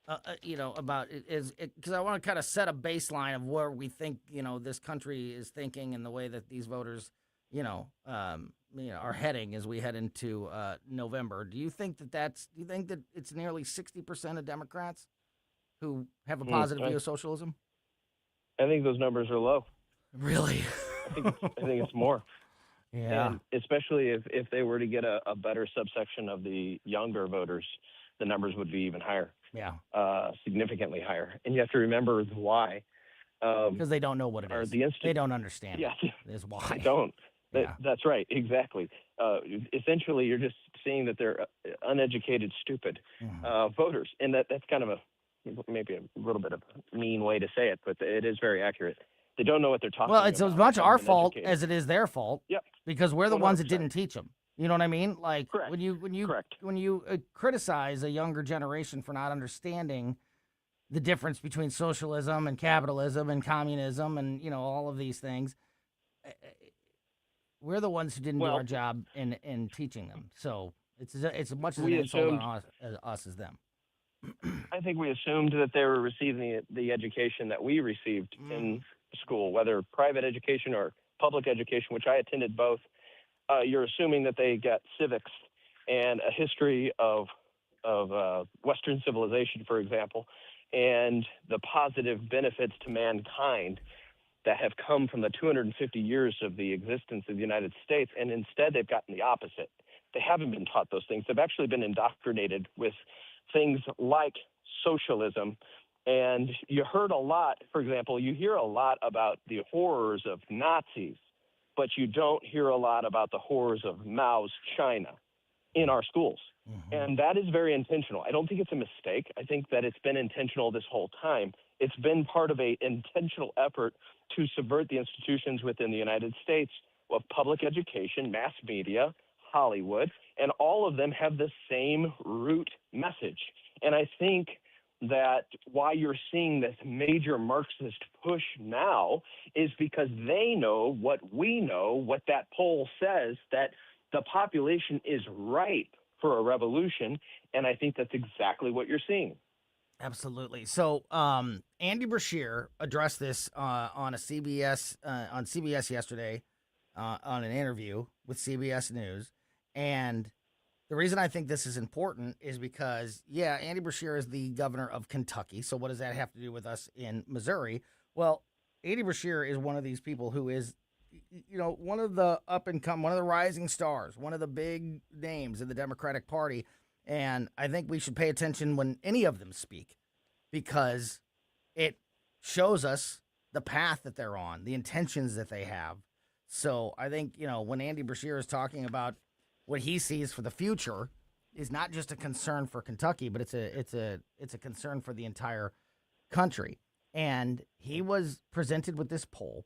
about it? Because I want to kind of set a baseline of where we think, this country is thinking and the way that these voters, are heading as we head into November. Do you think that it's nearly 60% of Democrats who have a positive view of socialism? I think those numbers are low. Really? I think it's more. Yeah. And especially if they were to get a better subsection of the younger voters, the numbers would be even higher. Yeah. Significantly higher. And you have to remember why. Because they don't know what it is. They don't understand. Yeah. Is why. They don't. Yeah. That's right. Exactly. Essentially, you're just seeing that they're uneducated, stupid voters. And that's kind of maybe a little bit of a mean way to say it, but it is very accurate. They don't know what they're talking about. Well, it's as much our fault as it is their fault. Yep. Because we're the 100%. ones that didn't teach them. You know what I mean? Like Correct. when you criticize a younger generation for not understanding the difference between socialism and capitalism and communism and all of these things, we're the ones who didn't do our job in teaching them. So it's as much as an insult on us as them. I think we assumed that they were receiving the education that we received in school, whether private education or public education, which I attended both. You're assuming that they get civics and a history of Western civilization, for example, and the positive benefits to mankind that have come from the 250 years of the existence of the United States. And instead, they've gotten the opposite. They haven't been taught those things. They've actually been indoctrinated with things like socialism. And you heard a lot, for example, you hear a lot about the horrors of Nazis, but you don't hear a lot about the horrors of Mao's China in our schools. And that is very intentional. I don't think it's a mistake. I think that it's been intentional this whole time. It's been part of an intentional effort to subvert the institutions within the United States of public education, mass media, Hollywood, and all of them have the same root message. And I think that why you're seeing this major Marxist push now is because they know what we know, what that poll says, that the population is ripe for a revolution. And I think that's exactly what you're seeing. Absolutely. So Andy Brashear addressed this on CBS yesterday on an interview with CBS News. And the reason I think this is important is because, Andy Brashear is the governor of Kentucky. So what does that have to do with us in Missouri? Well, Andy Brashear is one of these people who is, one of the one of the rising stars, one of the big names in the Democratic Party. And I think we should pay attention when any of them speak because it shows us the path that they're on, the intentions that they have. So I think, when Andy Brashear is talking about what he sees for the future is not just a concern for Kentucky, but it's a concern for the entire country. And he was presented with this poll,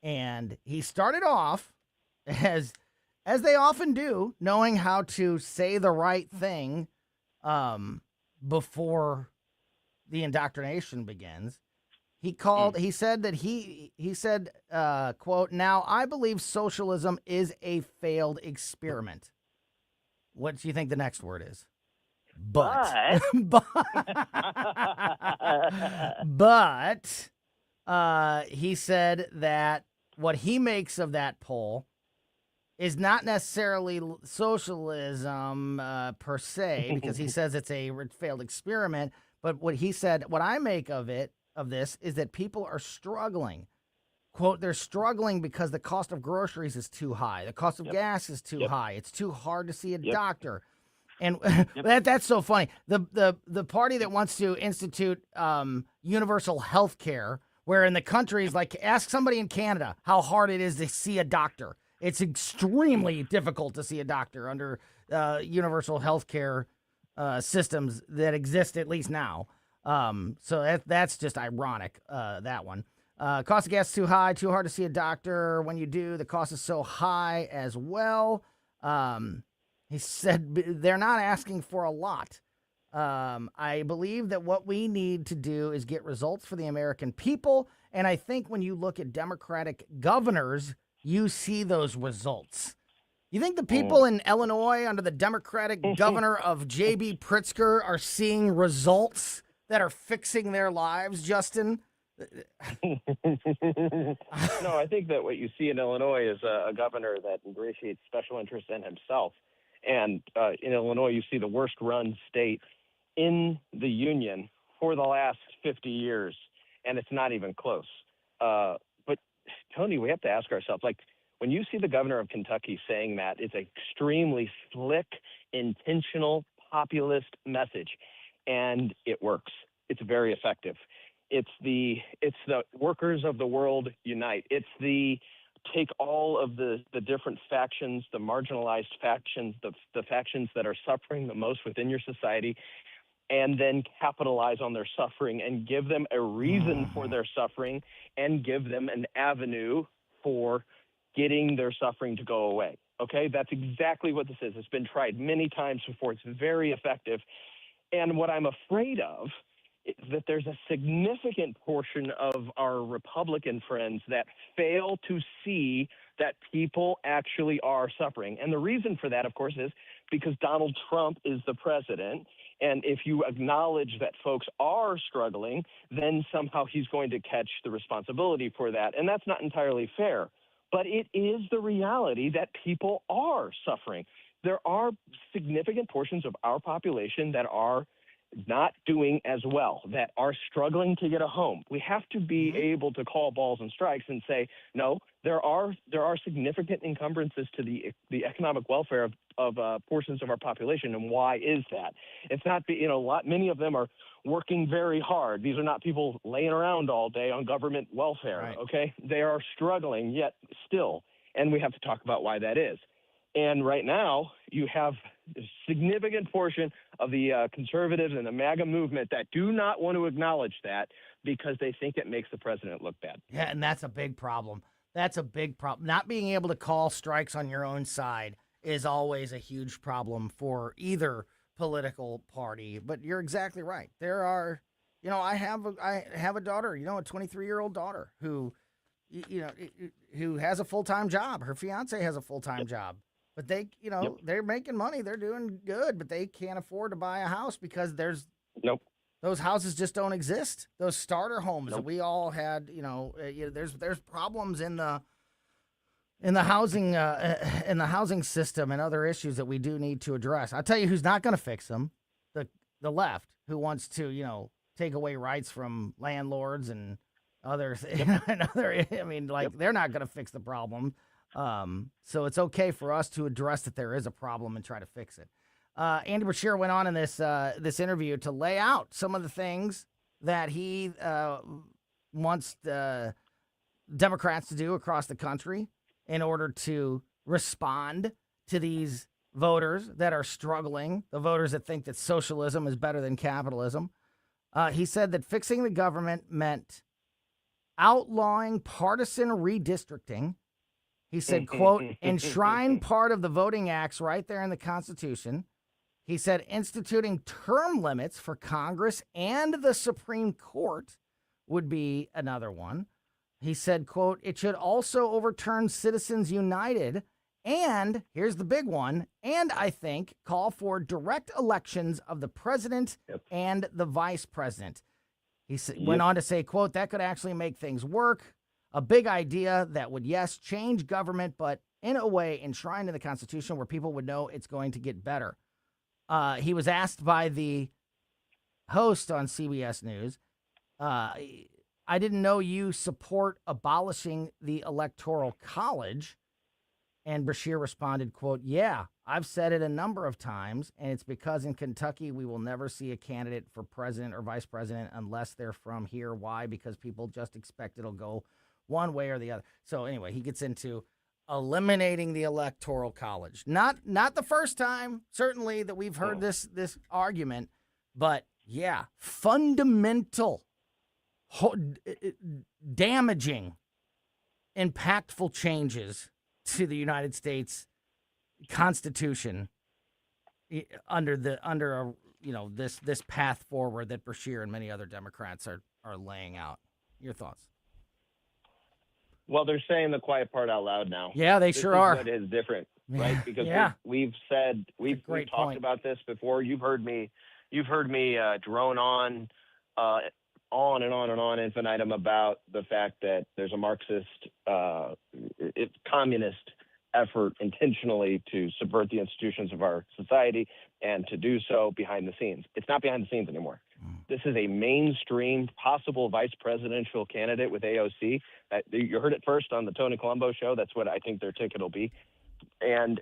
and he started off as they often do, knowing how to say the right thing before the indoctrination begins. He said, quote, "Now I believe socialism is a failed experiment." What do you think the next word is? But he said that what he makes of that poll is not necessarily socialism per se, because he says it's a failed experiment. But what he said, what I make of this is that people are struggling. Quote, they're struggling because the cost of groceries is too high. The cost of gas is too high. It's too hard to see a doctor. And that's so funny. The party that wants to institute universal health care, where in the countries, like ask somebody in Canada how hard it is to see a doctor. It's extremely difficult to see a doctor under universal health care systems that exist, at least now. So that's just ironic, that one. Cost of gas is too high, too hard to see a doctor. When you do, the cost is so high as well. He said they're not asking for a lot. I believe that what we need to do is get results for the American people. And I think when you look at Democratic governors, you see those results. You think the people in Illinois under the Democratic governor of J.B. Pritzker are seeing results that are fixing their lives, Justin? No, I think that what you see in Illinois is a governor that ingratiates special interest in himself. And in Illinois, you see the worst run state in the union for the last 50 years, and it's not even close. But, Tony, we have to ask ourselves, like, when you see the governor of Kentucky saying that, it's an extremely slick, intentional, populist message, and it works. It's very effective. It's the workers of the world unite. It's the take all of the different factions, the marginalized factions, the factions that are suffering the most within your society, and then capitalize on their suffering and give them a reason for their suffering and give them an avenue for getting their suffering to go away. Okay, that's exactly what this is. It's been tried many times before. It's very effective. And what I'm afraid of is that there's a significant portion of our Republican friends that fail to see that people actually are suffering. And the reason for that, of course, is because Donald Trump is the president. And if you acknowledge that folks are struggling, then somehow he's going to catch the responsibility for that. And that's not entirely fair. But it is the reality that people are suffering. There are significant portions of our population that are not doing as well, that are struggling to get a home. We have to be able to call balls and strikes and say, no, there are significant encumbrances to the economic welfare of portions of our population. And why is that? It's not, many of them are working very hard. These are not people laying around all day on government welfare, right. Okay? They are struggling yet still, and we have to talk about why that is. And right now, you have a significant portion of the conservatives and the MAGA movement that do not want to acknowledge that because they think it makes the president look bad. Yeah, and that's a big problem. That's a big problem. Not being able to call strikes on your own side is always a huge problem for either political party. But you're exactly right. There are, I have a daughter, a 23-year-old daughter who, who has a full-time job. Her fiance has a full-time job. But they, they're making money. They're doing good, but they can't afford to buy a house because those houses just don't exist. Those starter homes that we all had, there's problems in the housing system and other issues that we do need to address. I'll tell you who's not going to fix them: the left, who wants to, take away rights from landlords and others. They're not going to fix the problem. So it's okay for us to address that there is a problem and try to fix it. Andy Beshear went on in this interview to lay out some of the things that he wants the Democrats to do across the country in order to respond to these voters that are struggling, the voters that think that socialism is better than capitalism. He said that fixing the government meant outlawing partisan redistricting. He said, quote, enshrine part of the voting acts right there in the Constitution. He said instituting term limits for Congress and the Supreme Court would be another one. He said, quote, it should also overturn Citizens United. And here's the big one. And I think call for direct elections of the president and the vice president. He went on to say, quote, that could actually make things work. A big idea that would, yes, change government, but in a way enshrined in the Constitution where people would know it's going to get better. He was asked by the host on CBS News, I didn't know you support abolishing the Electoral College. And Beshear responded, quote, yeah, I've said it a number of times, and it's because in Kentucky we will never see a candidate for president or vice president unless they're from here. Why? Because people just expect it'll go one way or the other. So anyway, he gets into eliminating the Electoral College. Not the first time, certainly, that we've heard this argument, but yeah, fundamental, damaging, impactful changes to the United States Constitution under this path forward that Beshear and many other Democrats are laying out. Your thoughts? Well, they're saying the quiet part out loud now. Yeah, they sure are. What is different. right? Because we've talked about this before. You've heard me drone on and on infinitum about the fact that there's a Marxist, communist effort intentionally to subvert the institutions of our society and to do so behind the scenes. It's not behind the scenes anymore. This is a mainstream possible vice presidential candidate with AOC. You heard it first on the Tony Colombo show. That's what I think their ticket will be. And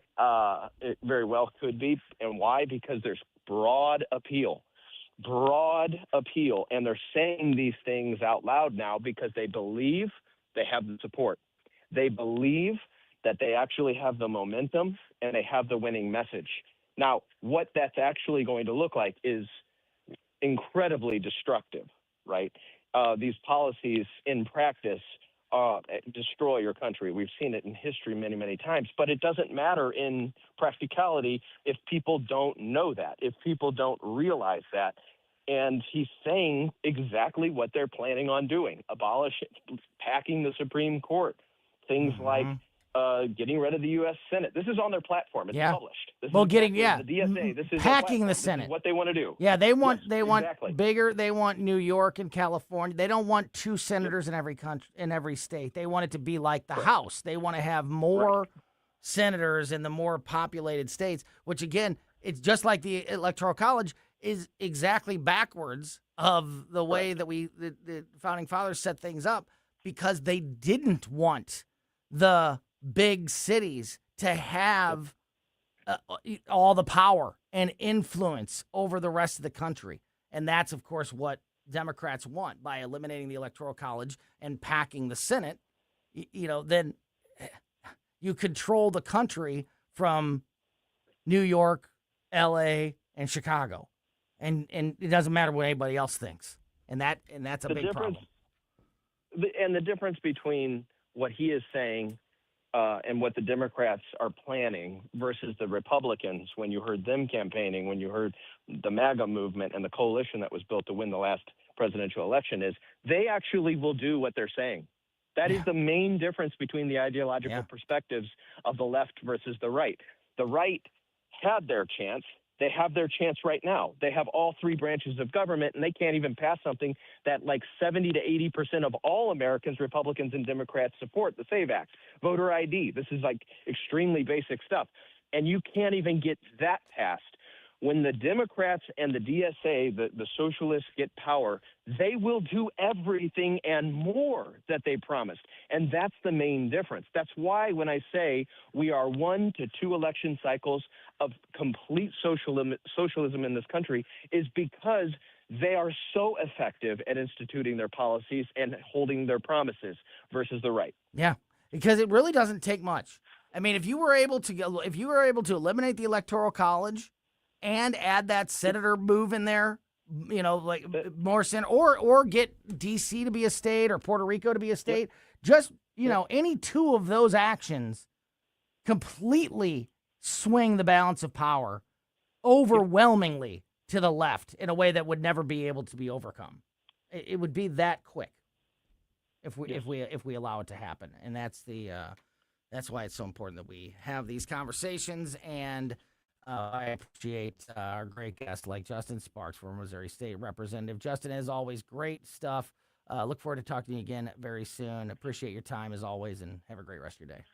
it very well could be. And why? Because there's broad appeal. And they're saying these things out loud now because they believe they have the support. They believe that they actually have the momentum and they have the winning message. Now, what that's actually going to look like is incredibly destructive, right? These policies in practice destroy your country. We've seen it in history many, many times, but it doesn't matter in practicality if people don't know that, if people don't realize that. And he's saying exactly what they're planning on doing: packing the Supreme Court, things like getting rid of the U.S. Senate. This is on their platform. It's published. This is the DSA. This is packing the Senate. This is what they want to do. Yeah, they want exactly. bigger. They want New York and California. They don't want 2 senators in every country, in every state. They want it to be like the House. They want to have more senators in the more populated states, which again, it's just like the Electoral College is exactly backwards of the way that the Founding Fathers set things up, because they didn't want the big cities to have all the power and influence over the rest of the country. And that's, of course, what Democrats want. By eliminating the Electoral College and packing the Senate, then you control the country from New York, L.A., and Chicago. And it doesn't matter what anybody else thinks. And that's a big problem. And the difference between what he is saying and what the Democrats are planning versus the Republicans, when you heard them campaigning, when you heard the MAGA movement and the coalition that was built to win the last presidential election, is they actually will do what they're saying. That is the main difference between the ideological perspectives of the left versus the right. The right had their chance. They have their chance right now. They have all 3 branches of government, and they can't even pass something that like 70 to 80% of all Americans, Republicans and Democrats, support, the SAVE Act, voter ID. This is like extremely basic stuff. And you can't even get that passed. When the Democrats and the DSA, the socialists, get power, they will do everything and more that they promised. And that's the main difference. That's why when I say we are 1 to 2 election cycles of complete socialism in this country, is because they are so effective at instituting their policies and holding their promises versus the right. Yeah, because it really doesn't take much. I mean, if you were able to eliminate the Electoral College and add that senator move in there, like more senator, or get D.C. to be a state or Puerto Rico to be a state, just, any 2 of those actions completely swing the balance of power overwhelmingly to the left in a way that would never be able to be overcome. It would be that quick if we allow it to happen. And that's why it's so important that we have these conversations. And I appreciate our great guest like Justin Sparks, former Missouri State Representative. Justin, as always, great stuff. Look forward to talking to you again very soon. Appreciate your time as always, and have a great rest of your day.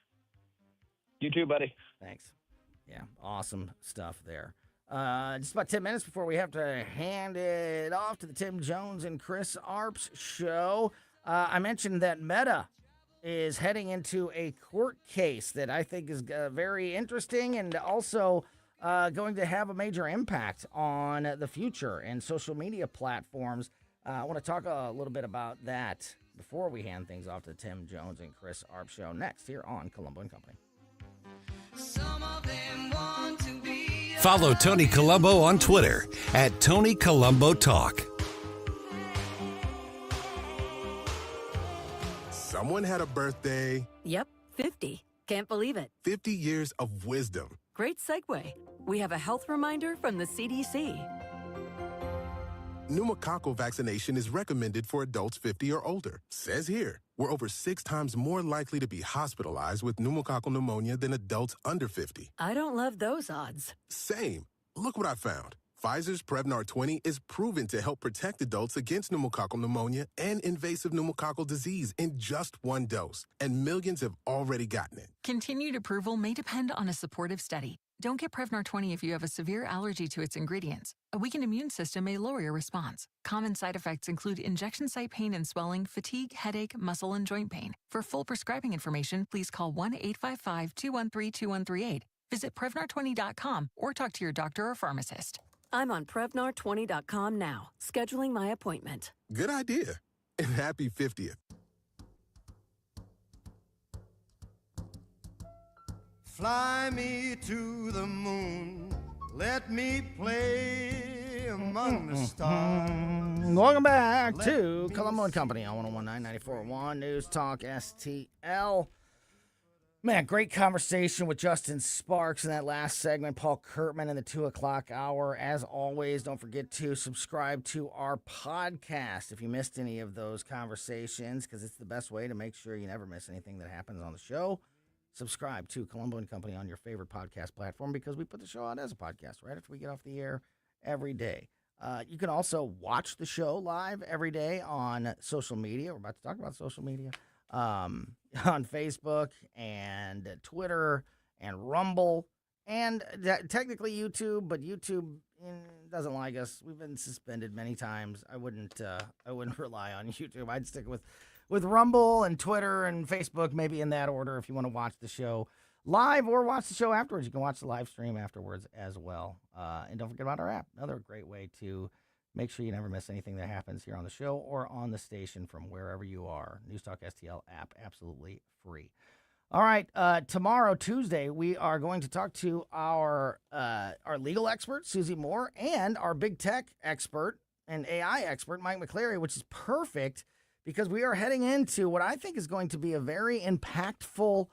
You too, buddy. Thanks. Yeah, awesome stuff there. Just about 10 minutes before we have to hand it off to the Tim Jones and Chris Arps show. I mentioned that Meta is heading into a court case that I think is very interesting and also going to have a major impact on the future and social media platforms. I want to talk a little bit about that before we hand things off to Tim Jones and Chris Arp show next here on Colombo Company. Follow Tony Colombo on Twitter at Tony Colombo Talk. Someone had a birthday. Yep, 50. Can't believe it. 50 years of wisdom. Great segue. We have a health reminder from the CDC. Pneumococcal vaccination is recommended for adults 50 or older. Says here, we're over 6 times more likely to be hospitalized with pneumococcal pneumonia than adults under 50. I don't love those odds. Same. Look what I found. Pfizer's Prevnar 20 is proven to help protect adults against pneumococcal pneumonia and invasive pneumococcal disease in just 1 dose, and millions have already gotten it. Continued approval may depend on a supportive study. Don't get Prevnar 20 if you have a severe allergy to its ingredients. A weakened immune system may lower your response. Common side effects include injection site pain and swelling, fatigue, headache, muscle, and joint pain. For full prescribing information, please call 1-855-213-2138. Visit Prevnar20.com or talk to your doctor or pharmacist. I'm on Prevnar20.com now, scheduling my appointment. Good idea. And happy 50th. Fly me to the moon. Let me play among the stars. Welcome back to Colombo Company on 101.9 News Talk STL. Man, great conversation with Justin Sparks in that last segment. Paul Curtman in the 2 o'clock hour. As always, don't forget to subscribe to our podcast if you missed any of those conversations, because it's the best way to make sure you never miss anything that happens on the show. Subscribe to Colombo and Company on your favorite podcast platform, because we put the show out as a podcast right after we get off the air every day. You can also watch the show live every day on social media. We're about to talk about social media. On Facebook and Twitter and Rumble and technically YouTube, but YouTube doesn't like us. We've been suspended many times. I wouldn't rely on YouTube. I'd stick with Rumble and Twitter and Facebook, maybe in that order, if you want to watch the show live or watch the show afterwards. You can watch the live stream afterwards as well. And don't forget about our app. Another great way to make sure you never miss anything that happens here on the show or on the station from wherever you are. News Talk STL app, absolutely free. All right, tomorrow, Tuesday, we are going to talk to our legal expert, Susie Moore, and our big tech expert and AI expert, Mike McCleary, which is perfect because we are heading into what I think is going to be a very impactful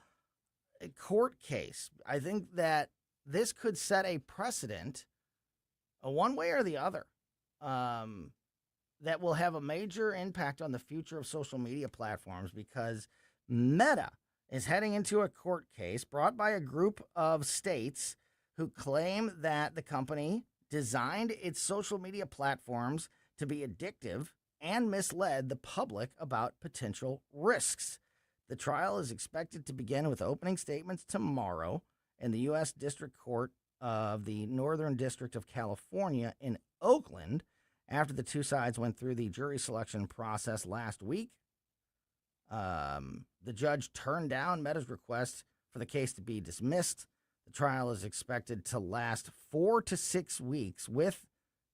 court case. I think that this could set a precedent, one way or the other, that will have a major impact on the future of social media platforms, because Meta is heading into a court case brought by a group of states who claim that the company designed its social media platforms to be addictive and misled the public about potential risks. The trial is expected to begin with opening statements tomorrow in the U.S. District Court of the Northern District of California in Oakland, after the two sides went through the jury selection process last week. The judge turned down Meta's request for the case to be dismissed. The trial is expected to last 4 to 6 weeks, with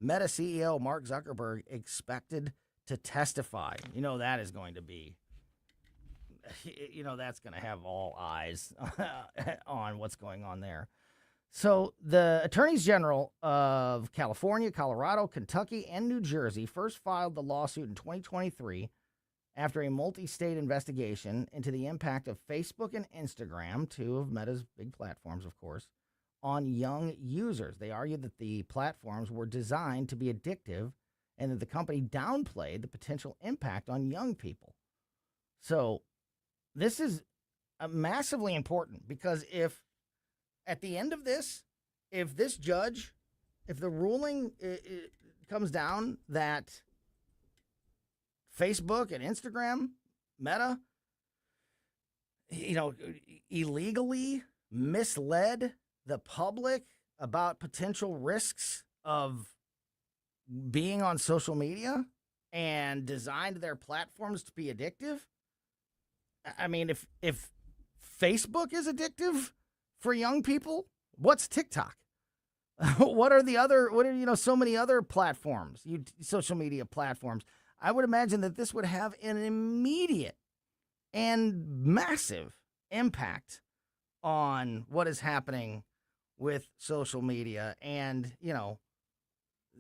Meta CEO Mark Zuckerberg expected to testify. You know, that is going to be, that's going to have all eyes on what's going on there. So the attorneys general of California, Colorado, Kentucky, and New Jersey first filed the lawsuit in 2023 after a multi-state investigation into the impact of Facebook and Instagram, two of Meta's big platforms, of course, on young users. They argued that the platforms were designed to be addictive and that the company downplayed the potential impact on young people. So this is massively important, because if at the end of this, if the ruling comes down that Facebook and Instagram, Meta, illegally misled the public about potential risks of being on social media and designed their platforms to be addictive. I mean, if Facebook is addictive for young people, what's TikTok? What are so many other platforms, social media platforms? I would imagine that this would have an immediate and massive impact on what is happening with social media and,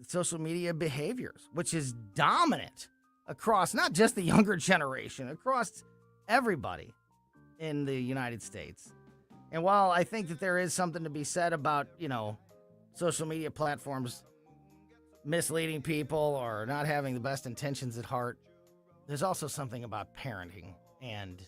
social media behaviors, which is dominant across not just the younger generation, across everybody in the United States. And while I think that there is something to be said about, social media platforms misleading people or not having the best intentions at heart, there's also something about parenting and,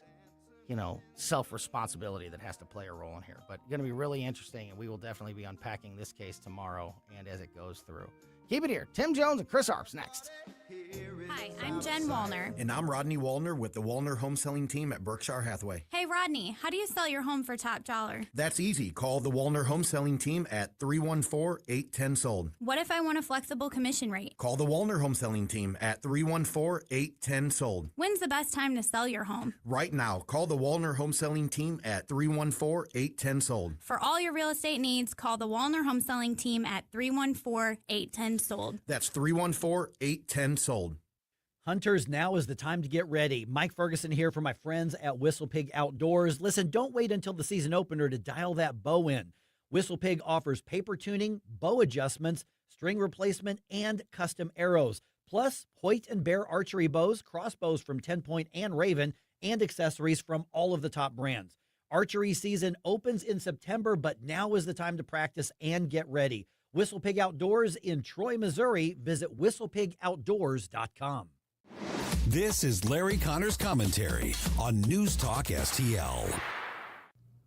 self-responsibility that has to play a role in here. But going to be really interesting, and we will definitely be unpacking this case tomorrow and as it goes through. Keep it here. Tim Jones and Chris Arps next. Hi, I'm Jen Wallner. And I'm Rodney Wallner with the Wallner Home Selling Team at Berkshire Hathaway. Hey, Rodney, how do you sell your home for top dollar? That's easy. Call the Wallner Home Selling Team at 314-810-SOLD. What if I want a flexible commission rate? Call the Wallner Home Selling Team at 314-810-SOLD. When's the best time to sell your home? Right now. Call the Wallner Home Selling Team at 314-810-SOLD. For all your real estate needs, call the Wallner Home Selling Team at 314-810-SOLD. That's 314-810-SOLD. Hunters, now is the time to get ready. Mike Ferguson here for my friends at Whistle Pig Outdoors. Listen, don't wait until the season opener to dial that bow in. Whistle Pig offers paper tuning, bow adjustments, string replacement, and custom arrows. Plus, Hoyt and Bear archery bows, crossbows from 10 Point and Raven, and accessories from all of the top brands. Archery season opens in September, but now is the time to practice and get ready. Whistle Pig Outdoors in Troy, Missouri. Visit whistlepigoutdoors.com. This is Larry Connor's commentary on News Talk STL.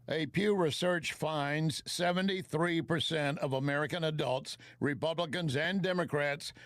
A Pew Research finds 73% of American adults, Republicans and Democrats,